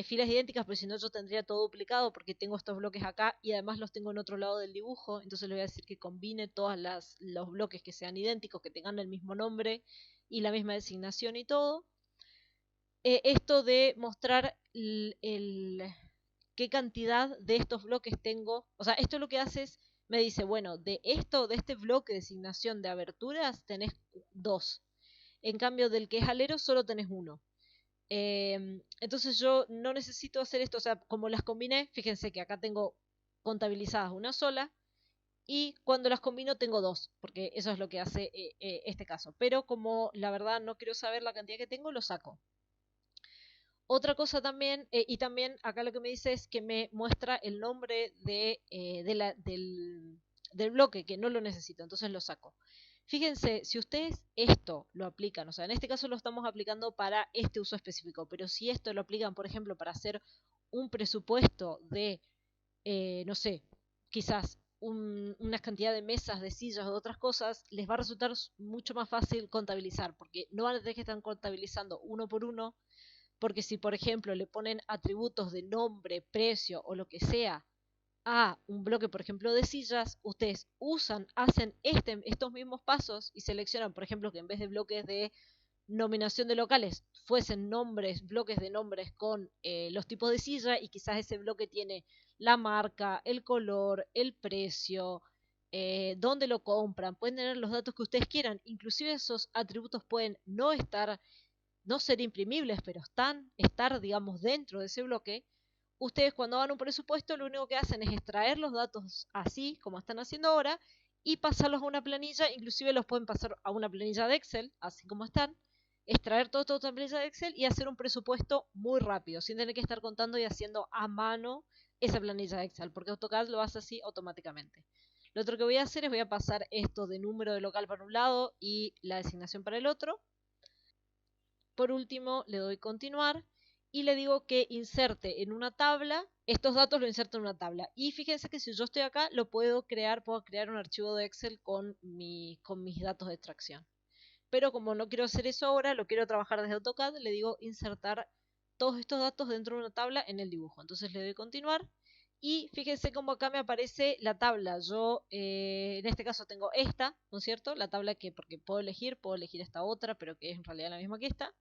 filas idénticas, porque si no yo tendría todo duplicado, porque tengo estos bloques acá y además los tengo en otro lado del dibujo. Entonces le voy a decir que combine todos los bloques que sean idénticos, que tengan el mismo nombre y la misma designación y todo. Esto de mostrar qué cantidad de estos bloques tengo. O sea, esto lo que hace es, me dice, bueno, de este bloque de designación de aberturas tenés 2. En cambio, del que es alero solo tenés 1. Entonces yo no necesito hacer esto, o sea, como las combiné, fíjense que acá tengo contabilizadas una sola, y cuando las combino tengo 2, porque eso es lo que hace este caso. Pero como la verdad no quiero saber la cantidad que tengo, lo saco. Otra cosa también, y también acá lo que me dice es que me muestra el nombre de del bloque que no lo necesito, entonces lo saco. Fíjense, si ustedes esto lo aplican, o sea, en este caso lo estamos aplicando para este uso específico, pero si esto lo aplican, por ejemplo, para hacer un presupuesto de, no sé, quizás una cantidad de mesas, de sillas o de otras cosas, les va a resultar mucho más fácil contabilizar, porque no van a tener que estar contabilizando uno por uno, porque si, por ejemplo, le ponen atributos de nombre, precio o lo que sea a un bloque, por ejemplo, de sillas, ustedes hacen estos mismos pasos y seleccionan, por ejemplo, que en vez de bloques de nominación de locales fuesen nombres, bloques de nombres con los tipos de silla y quizás ese bloque tiene la marca, el color, el precio, dónde lo compran, pueden tener los datos que ustedes quieran, inclusive esos atributos pueden no ser imprimibles, pero estar, digamos, dentro de ese bloque. Ustedes cuando hagan un presupuesto lo único que hacen es extraer los datos así como están haciendo ahora y pasarlos a una planilla, inclusive los pueden pasar a una planilla de Excel, así como están, extraer todo esto de una planilla de Excel y hacer un presupuesto muy rápido, sin tener que estar contando y haciendo a mano esa planilla de Excel, porque AutoCAD lo hace así automáticamente. Lo otro que voy a hacer es voy a pasar esto de número de local para un lado y la designación para el otro. Por último, le doy continuar y le digo que inserte en una tabla, estos datos lo inserto en una tabla. Y fíjense que si yo estoy acá, puedo crear un archivo de Excel con mis datos de extracción. Pero como no quiero hacer eso ahora, lo quiero trabajar desde AutoCAD, le digo insertar todos estos datos dentro de una tabla en el dibujo. Entonces le doy continuar y fíjense cómo acá me aparece la tabla. Yo en este caso tengo esta, ¿no es cierto? La tabla porque puedo elegir esta otra, pero que es en realidad la misma que esta.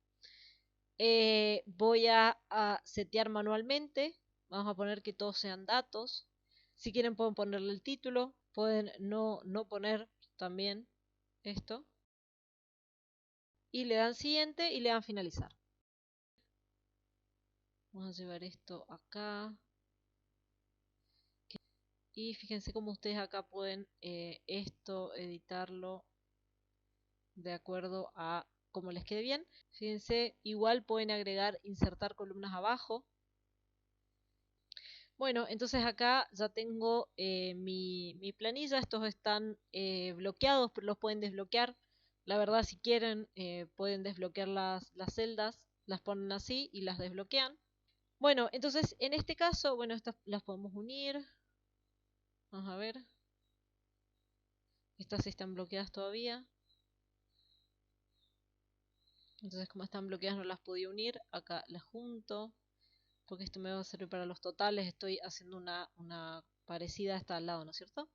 Voy a setear manualmente. Vamos a poner que todos sean datos. Si quieren pueden ponerle el título. Pueden no poner también esto. Y le dan siguiente y le dan finalizar. Vamos a llevar esto acá. Y fíjense cómo ustedes acá pueden esto editarlo de acuerdo a cómo les quede bien. Fíjense, igual pueden agregar, insertar columnas abajo. Bueno, entonces acá ya tengo mi planilla. Estos están bloqueados, pero los pueden desbloquear. La verdad, si quieren, pueden desbloquear las celdas, las ponen así y las desbloquean. Bueno, entonces en este caso, bueno, estas las podemos unir. Vamos a ver. Estas sí están bloqueadas todavía. Entonces como están bloqueadas no las podía unir. Acá las junto. Porque esto me va a servir para los totales. Estoy haciendo una parecida a esta al lado, ¿no es cierto?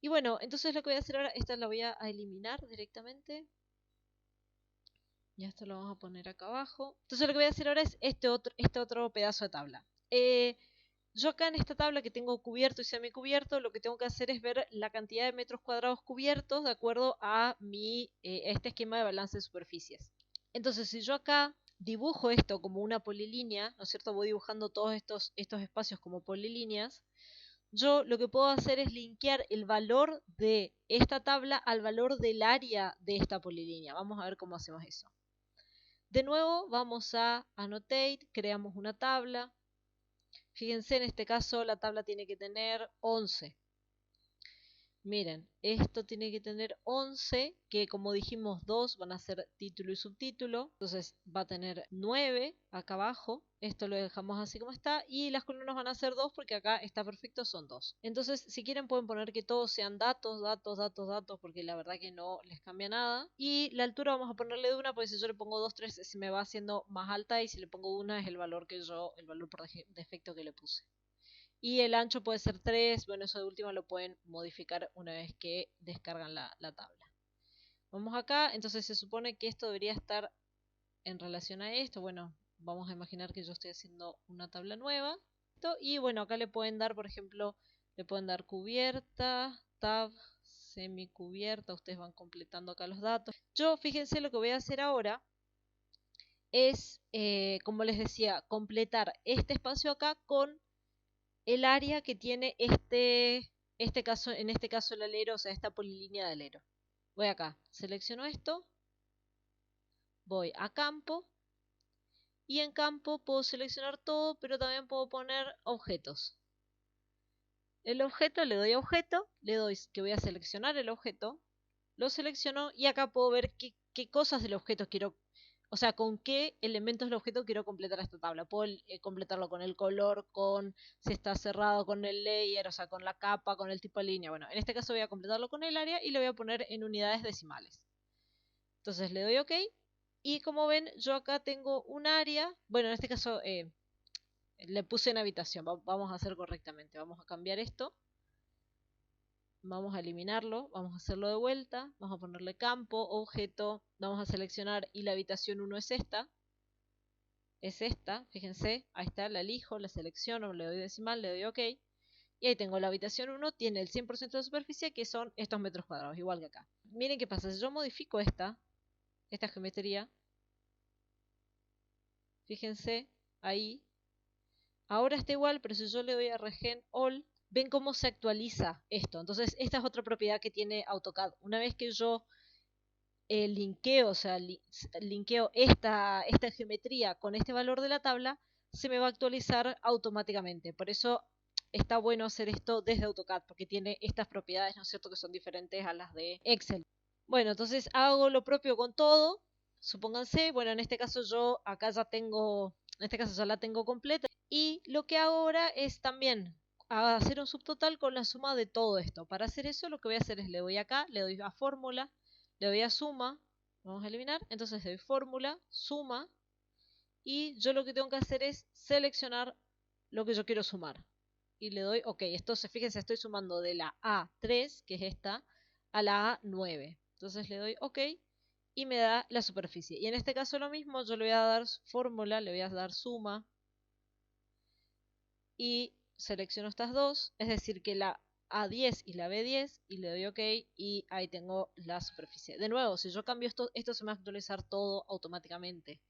Y bueno, entonces lo que voy a hacer ahora, esta la voy a eliminar directamente. Y esto lo vamos a poner acá abajo. Entonces lo que voy a hacer ahora es este otro pedazo de tabla. Yo acá en esta tabla que tengo cubierto y semicubierto, lo que tengo que hacer es ver la cantidad de metros cuadrados cubiertos de acuerdo a este esquema de balance de superficies. Entonces, si yo acá dibujo esto como una polilínea, ¿no es cierto? Voy dibujando todos estos espacios como polilíneas. Yo lo que puedo hacer es linkear el valor de esta tabla al valor del área de esta polilínea. Vamos a ver cómo hacemos eso. De nuevo, vamos a Annotate, creamos una tabla. Fíjense, en este caso la tabla tiene que tener 11. Miren, esto tiene que tener 11, que como dijimos 2 van a ser título y subtítulo, entonces va a tener 9 acá abajo, esto lo dejamos así como está, y las columnas van a ser 2 porque acá está perfecto, son 2. Entonces, si quieren pueden poner que todos sean datos, datos, datos, datos, porque la verdad que no les cambia nada. Y la altura vamos a ponerle de una, porque si yo le pongo 2, 3 se me va haciendo más alta, y si le pongo una es el valor por defecto que le puse. Y el ancho puede ser 3, bueno, eso de última lo pueden modificar una vez que descargan la tabla. Vamos acá, entonces se supone que esto debería estar en relación a esto. Bueno, vamos a imaginar que yo estoy haciendo una tabla nueva. Y bueno, acá le pueden dar, por ejemplo, le pueden dar cubierta, tab, semicubierta, ustedes van completando acá los datos. Yo, fíjense, lo que voy a hacer ahora es, como les decía, completar este espacio acá con el área que tiene en este caso el alero, o sea, esta polilínea de alero. Voy acá, selecciono esto, voy a campo, y en campo puedo seleccionar todo, pero también puedo poner objetos. el objeto, le doy a objeto, le doy que voy a seleccionar el objeto, lo selecciono y acá puedo ver qué cosas del objeto quiero, o sea, con qué elementos del objeto quiero completar esta tabla. Puedo completarlo con el color, con si está cerrado, con el layer, o sea, con la capa, con el tipo de línea. Bueno, en este caso voy a completarlo con el área y lo voy a poner en unidades decimales. Entonces le doy OK y como ven yo acá tengo un área, bueno, en este caso le puse en habitación, vamos a hacer correctamente, vamos a cambiar esto. Vamos a eliminarlo, vamos a hacerlo de vuelta, vamos a ponerle campo, objeto, vamos a seleccionar y la habitación 1 es esta, fíjense, ahí está, la elijo, la selecciono, le doy decimal, le doy OK, y ahí tengo la habitación 1, tiene el 100% de superficie que son estos metros cuadrados, igual que acá. Miren qué pasa, si yo modifico esta geometría, fíjense, ahí, ahora está igual, pero si yo le doy a Regen All, ven cómo se actualiza esto. Entonces, esta es otra propiedad que tiene AutoCAD. Una vez que yo linkeo, o sea, linkeo esta geometría con este valor de la tabla, se me va a actualizar automáticamente. Por eso está bueno hacer esto desde AutoCAD, porque tiene estas propiedades, ¿no es cierto?, que son diferentes a las de Excel. Bueno, entonces hago lo propio con todo. Supónganse, bueno, en este caso yo acá ya tengo, en este caso ya la tengo completa. Y lo que hago ahora es también hacer un subtotal con la suma de todo esto. Para hacer eso lo que voy a hacer es le doy acá, le doy a fórmula, le doy a suma, vamos a eliminar, entonces le doy fórmula, suma, y yo lo que tengo que hacer es seleccionar lo que yo quiero sumar. Y le doy OK, entonces fíjense, estoy sumando de la A3, que es esta, a la A9. Entonces le doy OK y me da la superficie. Y en este caso lo mismo, yo le voy a dar fórmula, le voy a dar suma, y selecciono estas dos, es decir que la A10 y la B10 y le doy OK y ahí tengo la superficie. De nuevo, si yo cambio esto se me va a actualizar todo automáticamente.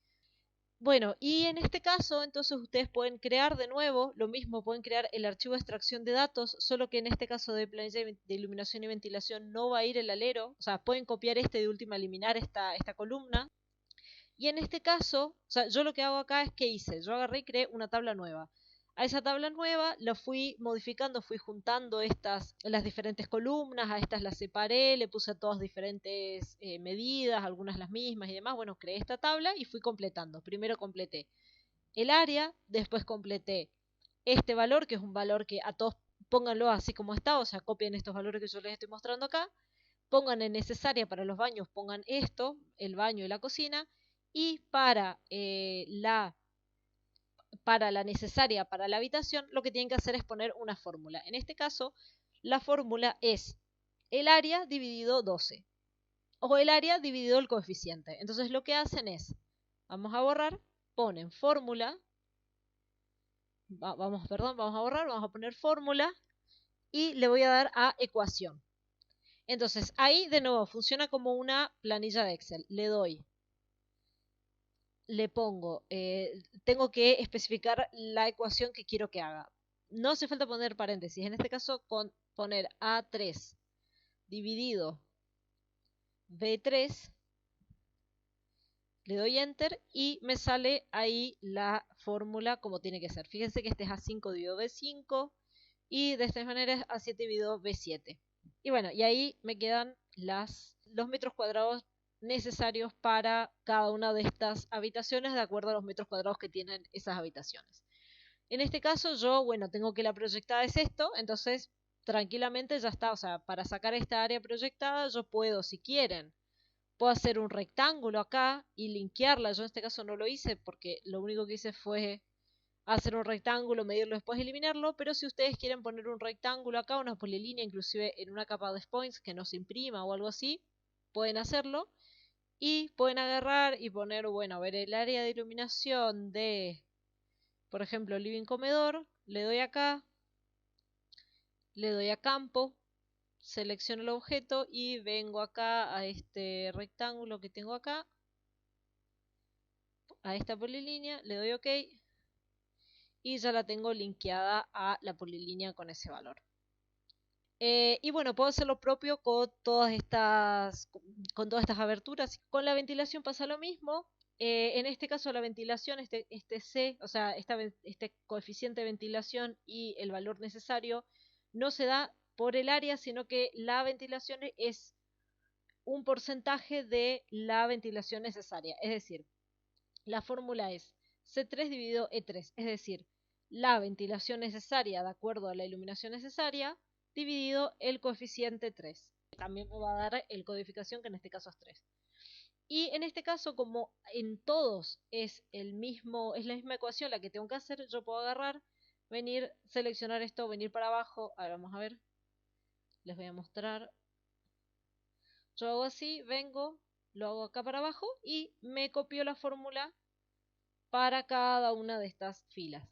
Bueno, y en este caso, entonces ustedes pueden crear de nuevo, lo mismo, pueden crear el archivo de extracción de datos, solo que en este caso de planilla de iluminación y ventilación no va a ir el alero, o sea, pueden copiar este y de última eliminar esta columna. Y en este caso, o sea, yo lo que hago acá es que hice, yo agarré y creé una tabla nueva. A esa tabla nueva la fui modificando, fui juntando las diferentes columnas, a estas las separé, le puse todas diferentes medidas, algunas las mismas y demás. Bueno, creé esta tabla y fui completando. Primero completé el área, después completé este valor, que es un valor que a todos pónganlo así como está, o sea, copien estos valores que yo les estoy mostrando acá, pongan en necesaria para los baños, pongan esto, el baño y la cocina, y para la necesaria para la habitación, lo que tienen que hacer es poner una fórmula. En este caso, la fórmula es el área dividido 12 o el área dividido el coeficiente. Entonces lo que hacen es, vamos a borrar, ponen fórmula, vamos a borrar, vamos a poner fórmula y le voy a dar a ecuación. Entonces ahí de nuevo funciona como una planilla de Excel. Le pongo, tengo que especificar la ecuación que quiero que haga. No hace falta poner paréntesis, en este caso con poner A3 dividido B3, le doy enter y me sale ahí la fórmula como tiene que ser. Fíjense que este es A5 dividido B5 y de esta manera es A7 dividido B7. Y bueno, y ahí me quedan los metros cuadrados necesarios para cada una de estas habitaciones de acuerdo a los metros cuadrados que tienen esas habitaciones. En este caso yo, bueno, tengo que la proyectada es esto, entonces tranquilamente ya está, o sea, para sacar esta área proyectada yo puedo, si quieren, puedo hacer un rectángulo acá y linkearla. Yo en este caso no lo hice porque lo único que hice fue hacer un rectángulo, medirlo después eliminarlo, pero si ustedes quieren poner un rectángulo acá, una polilínea, inclusive en una capa de points que no se imprima o algo así, pueden hacerlo y pueden agarrar y poner, bueno, a ver, el área de iluminación de, por ejemplo, living comedor, le doy acá, le doy a campo, selecciono el objeto y vengo acá a este rectángulo que tengo acá, a esta polilínea, le doy OK y ya la tengo linkeada a la polilínea con ese valor. Y bueno, puedo hacer lo propio con todas estas aberturas. Con la ventilación pasa lo mismo. En este caso la ventilación, este C, o sea, este coeficiente de ventilación y el valor necesario, no se da por el área, sino que la ventilación es un porcentaje de la ventilación necesaria. Es decir, la fórmula es C3 dividido E3, es decir, la ventilación necesaria de acuerdo a la iluminación necesaria dividido el coeficiente 3. También me va a dar el codificación, que en este caso es 3. Y en este caso, como en todos es la misma ecuación la que tengo que hacer, yo puedo agarrar, venir, seleccionar esto, venir para abajo. Ahora vamos a ver, les voy a mostrar. Yo hago así, vengo, lo hago acá para abajo y me copio la fórmula para cada una de estas filas.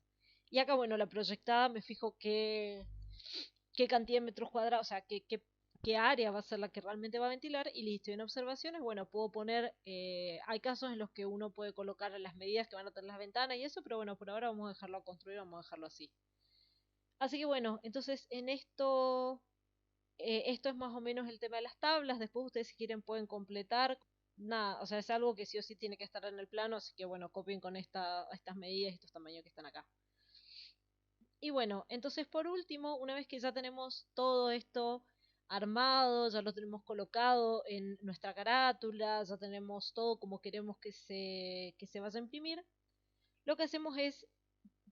Y acá, bueno, la proyectada me fijo qué cantidad de metros cuadrados, o sea, qué área va a ser la que realmente va a ventilar y listo. Y en observaciones, bueno, puedo poner, hay casos en los que uno puede colocar las medidas que van a tener las ventanas y eso, pero bueno, por ahora vamos a dejarlo a construir, vamos a dejarlo así. Así que bueno, entonces en esto es más o menos el tema de las tablas. Después ustedes si quieren pueden completar. Nada, o sea, es algo que sí o sí tiene que estar en el plano, así que bueno, copien con estas medidas y estos tamaños que están acá. Y bueno, entonces por último, una vez que ya tenemos todo esto armado, ya lo tenemos colocado en nuestra carátula, ya tenemos todo como queremos que se vaya a imprimir, lo que hacemos es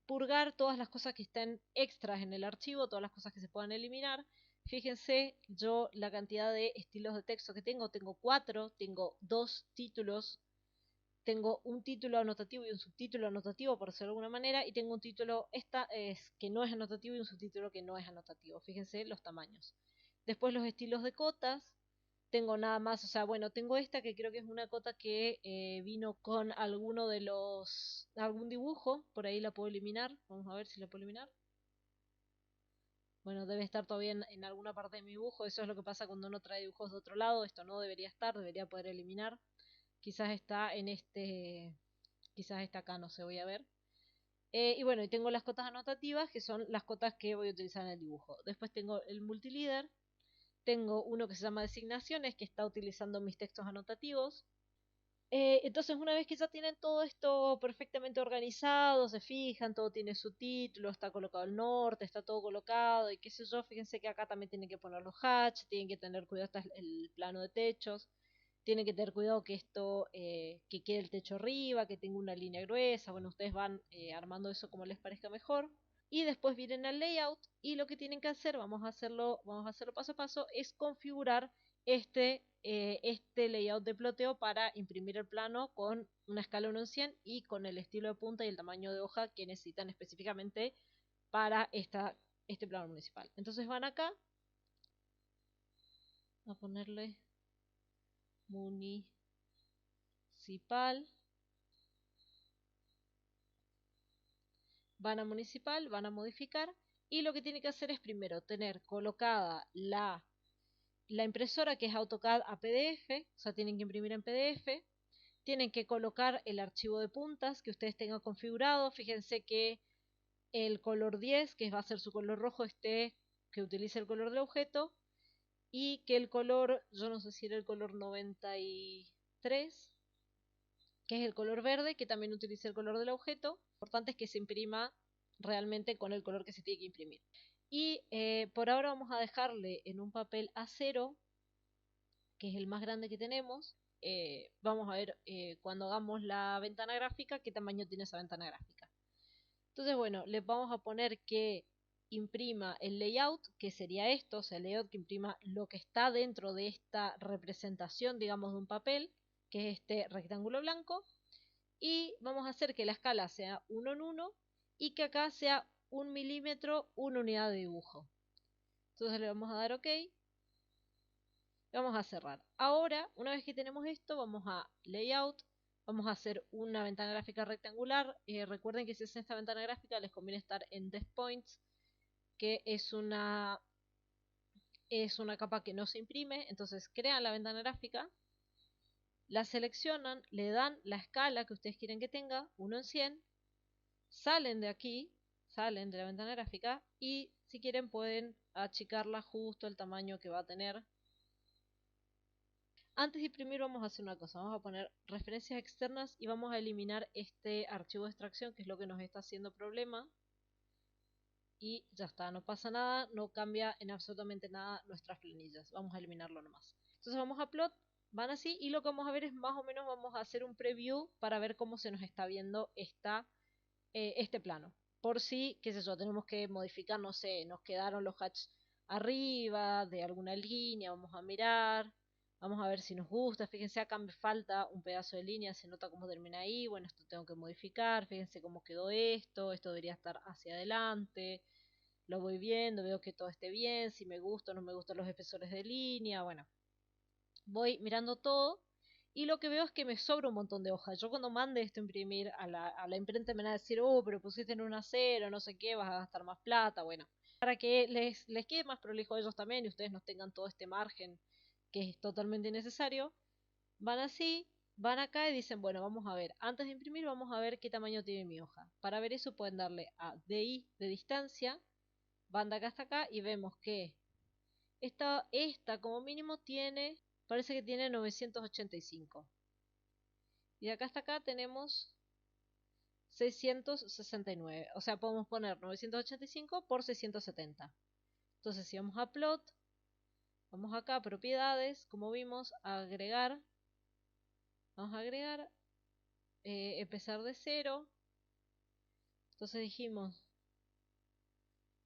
purgar todas las cosas que estén extras en el archivo, todas las cosas que se puedan eliminar. Fíjense, yo la cantidad de estilos de texto que tengo 4, tengo 2 títulos, tengo un título anotativo y un subtítulo anotativo, por decirlo de alguna manera, y tengo un título que no es anotativo y un subtítulo que no es anotativo. Fíjense los tamaños. Después los estilos de cotas, tengo nada más, o sea, bueno, tengo esta que creo que es una cota que vino con algún dibujo, por ahí la puedo eliminar, vamos a ver si la puedo eliminar. Bueno, debe estar todavía en alguna parte de mi dibujo, eso es lo que pasa cuando uno trae dibujos de otro lado, esto no debería estar, debería poder eliminar. Quizás está quizás está acá, no sé, voy a ver. Y bueno, y tengo las cotas anotativas, que son las cotas que voy a utilizar en el dibujo. Después tengo el multilíder, tengo uno que se llama designaciones, que está utilizando mis textos anotativos. Entonces, una vez que ya tienen todo esto perfectamente organizado, se fijan, todo tiene su título, está colocado el norte, está todo colocado y qué sé yo, fíjense que acá también tienen que poner los hatch, tienen que tener cuidado, este es el plano de techos, tienen que tener cuidado que esto, que quede el techo arriba, que tenga una línea gruesa, bueno, ustedes van armando eso como les parezca mejor. Y después vienen al layout y lo que tienen que hacer, vamos a hacerlo paso a paso, es configurar este layout de ploteo para imprimir el plano con una escala 1 en 100 y con el estilo de punta y el tamaño de hoja que necesitan específicamente para este plano municipal. Entonces van acá a ponerle municipal, van a municipal, van a modificar y lo que tiene que hacer es primero tener colocada la impresora que es AutoCAD a PDF, o sea, tienen que imprimir en PDF, tienen que colocar el archivo de puntas que ustedes tengan configurado, fíjense que el color 10, que va a ser su color rojo, que utilice el color del objeto, y que el color, yo no sé si era el color 93, que es el color verde, que también utilice el color del objeto. Lo importante es que se imprima realmente con el color que se tiene que imprimir. Y por ahora vamos a dejarle en un papel A0, que es el más grande que tenemos. Vamos a ver cuando hagamos la ventana gráfica qué tamaño tiene esa ventana gráfica. Entonces, bueno, le vamos a poner que imprima el layout, que sería esto, o sea, el layout que imprima lo que está dentro de esta representación, digamos, de un papel, que es este rectángulo blanco. Y vamos a hacer que la escala sea 1 en 1 y que acá sea 1 milímetro, una unidad de dibujo. Entonces le vamos a dar OK. Vamos a cerrar. Ahora, una vez que tenemos esto, vamos a Layout. Vamos a hacer una ventana gráfica rectangular. Recuerden que si es esta ventana gráfica les conviene estar en Desk Points, que es una capa que no se imprime. Entonces crean la ventana gráfica, la seleccionan, le dan la escala que ustedes quieren que tenga, 1 en 100, salen de aquí, salen de la ventana gráfica y si quieren pueden achicarla justo el tamaño que va a tener. Antes de imprimir vamos a hacer una cosa, vamos a poner referencias externas y vamos a eliminar este archivo de extracción que es lo que nos está haciendo problema. y ya está, no pasa nada, no cambia en absolutamente nada nuestras planillas. Vamos a eliminarlo nomás. Entonces vamos a plot, van así, y lo que vamos a ver es más o menos, vamos a hacer un preview para ver cómo se nos está viendo este plano. Por si, qué sé yo, tenemos que modificar, no sé, nos quedaron los hatches arriba de alguna línea, vamos a mirar, vamos a ver si nos gusta. Fíjense, acá me falta un pedazo de línea, se nota cómo termina ahí. Bueno, esto tengo que modificar. Fíjense cómo quedó esto debería estar hacia adelante. Lo voy viendo, veo que todo esté bien, si me gusta o no me gustan los espesores de línea. Bueno, voy mirando todo y lo que veo es que me sobra un montón de hojas. Yo cuando mande esto a imprimir a la imprenta me van a decir, oh, pero pusiste en un acero, no sé qué, vas a gastar más plata. Bueno, para que les quede más prolijo a ellos también y ustedes no tengan todo este margen que es totalmente innecesario, van así, van acá y dicen, bueno, vamos a ver, antes de imprimir vamos a ver qué tamaño tiene mi hoja. Para ver eso pueden darle a DI de distancia, van de acá hasta acá y vemos que esta como mínimo tiene, parece que tiene 985. Y de acá hasta acá tenemos 669. O sea, podemos poner 985 por 670. Entonces, si vamos a plot, vamos acá a propiedades, como vimos, a agregar. Vamos a agregar, empezar de cero. Entonces dijimos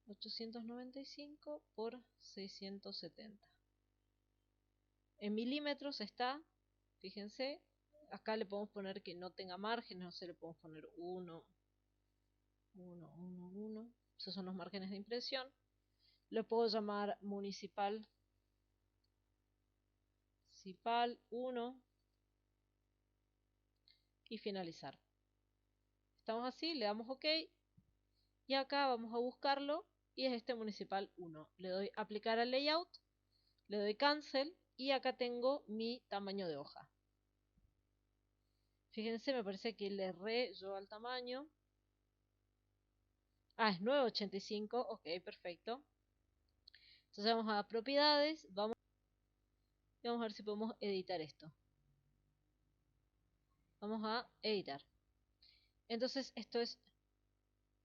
895 por 670. En milímetros está, fíjense, acá le podemos poner que no tenga márgenes, no sé, le podemos poner 1, 1, 1, 1. Esos son los márgenes de impresión. Lo puedo llamar municipal 1 y finalizar. Estamos así, le damos OK y acá vamos a buscarlo y es este municipal 1. Le doy aplicar al layout, le doy cancel y acá tengo mi tamaño de hoja. Fíjense, me parece que le erré yo al tamaño. Ah, es 985, ok, perfecto. Entonces vamos a propiedades, y vamos a ver si podemos editar esto. Vamos a editar. Entonces esto es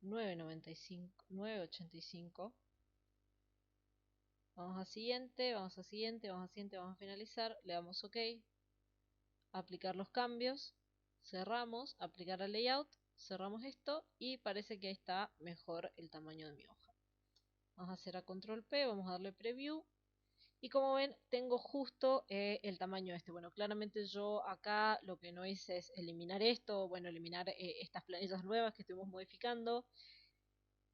995, 985. Vamos a siguiente, vamos a siguiente, vamos a siguiente, vamos a finalizar. Le damos OK. Aplicar los cambios. Cerramos, aplicar al layout. Cerramos esto y parece que ahí está mejor el tamaño de mi hoja. Vamos a hacer a control P, vamos a darle preview. Y como ven, tengo justo el tamaño este. Bueno, claramente yo acá lo que no hice es eliminar esto, bueno, eliminar estas planillas nuevas que estuvimos modificando.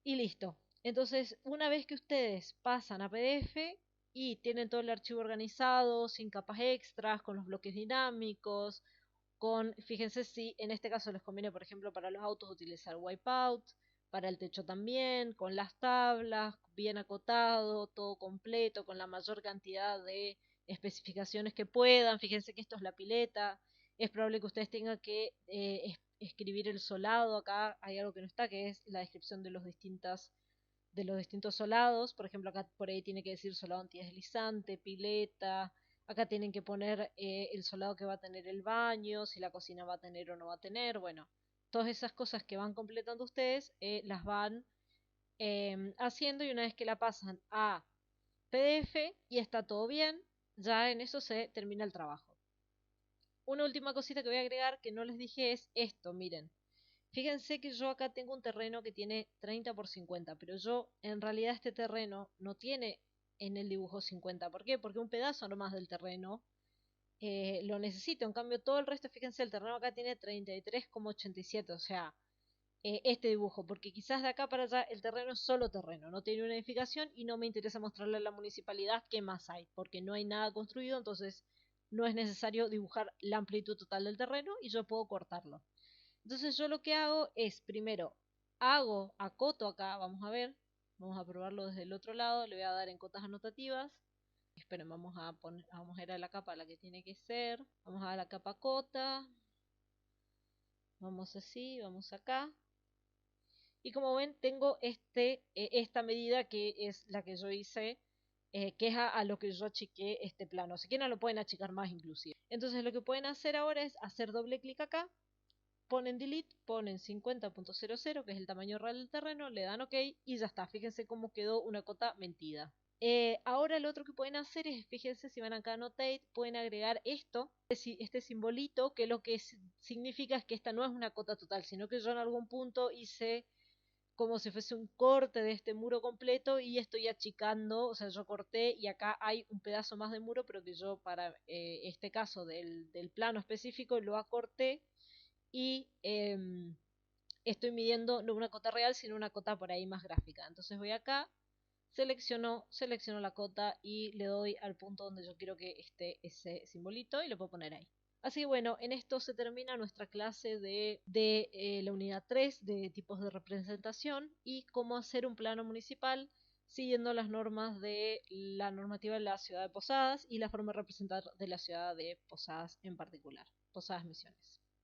Y listo. Entonces, una vez que ustedes pasan a PDF y tienen todo el archivo organizado, sin capas extras, con los bloques dinámicos, fíjense si en este caso les conviene, por ejemplo, para los autos utilizar Wipeout, para el techo también, con las tablas, bien acotado, todo completo, con la mayor cantidad de especificaciones que puedan. Fíjense que esto es la pileta, es probable que ustedes tengan que escribir el solado. Acá hay algo que no está, que es la descripción de los distintos solados. Por ejemplo, acá por ahí tiene que decir solado antideslizante, pileta. Acá tienen que poner el solado que va a tener el baño, si la cocina va a tener o no va a tener. Bueno, todas esas cosas que van completando ustedes las van haciendo, y una vez que la pasan a PDF y está todo bien, ya en eso se termina el trabajo. Una última cosita que voy a agregar que no les dije es esto, miren. Fíjense que yo acá tengo un terreno que tiene 30 por 50, pero yo en realidad este terreno no tiene en el dibujo 50. ¿Por qué? Porque un pedazo nomás del terreno lo necesito. En cambio todo el resto, fíjense, el terreno acá tiene 33,87, o sea, este dibujo, porque quizás de acá para allá el terreno es solo terreno, no tiene una edificación y no me interesa mostrarle a la municipalidad qué más hay, porque no hay nada construido, entonces no es necesario dibujar la amplitud total del terreno y yo puedo cortarlo. Entonces yo lo que hago es, primero, acoto acá, vamos a ver, vamos a probarlo desde el otro lado, le voy a dar en cotas anotativas. Esperen, vamos a ir a la capa a la que tiene que ser, vamos a la capa cota, vamos así, vamos acá. Y como ven, tengo esta medida que es la que yo hice, que es a lo que yo achiqué este plano. Si quieren lo pueden achicar más inclusive. Entonces lo que pueden hacer ahora es hacer doble clic acá ponen delete, ponen 50.00, que es el tamaño real del terreno, le dan OK y ya está. Fíjense cómo quedó una cota mentida. Ahora lo otro que pueden hacer es, fíjense, si van acá a Annotate, pueden agregar este simbolito, que lo que significa es que esta no es una cota total, sino que yo en algún punto hice como si fuese un corte de este muro completo y estoy achicando, o sea, yo corté y acá hay un pedazo más de muro, pero que yo para este caso del plano específico lo acorté y estoy midiendo no una cota real, sino una cota por ahí más gráfica. Entonces voy acá, selecciono la cota y le doy al punto donde yo quiero que esté ese simbolito y lo puedo poner ahí. Así que bueno, en esto se termina nuestra clase de la unidad 3 de tipos de representación y cómo hacer un plano municipal siguiendo las normas de la normativa de la ciudad de Posadas y la forma de representar de la ciudad de Posadas en particular, Posadas Misiones.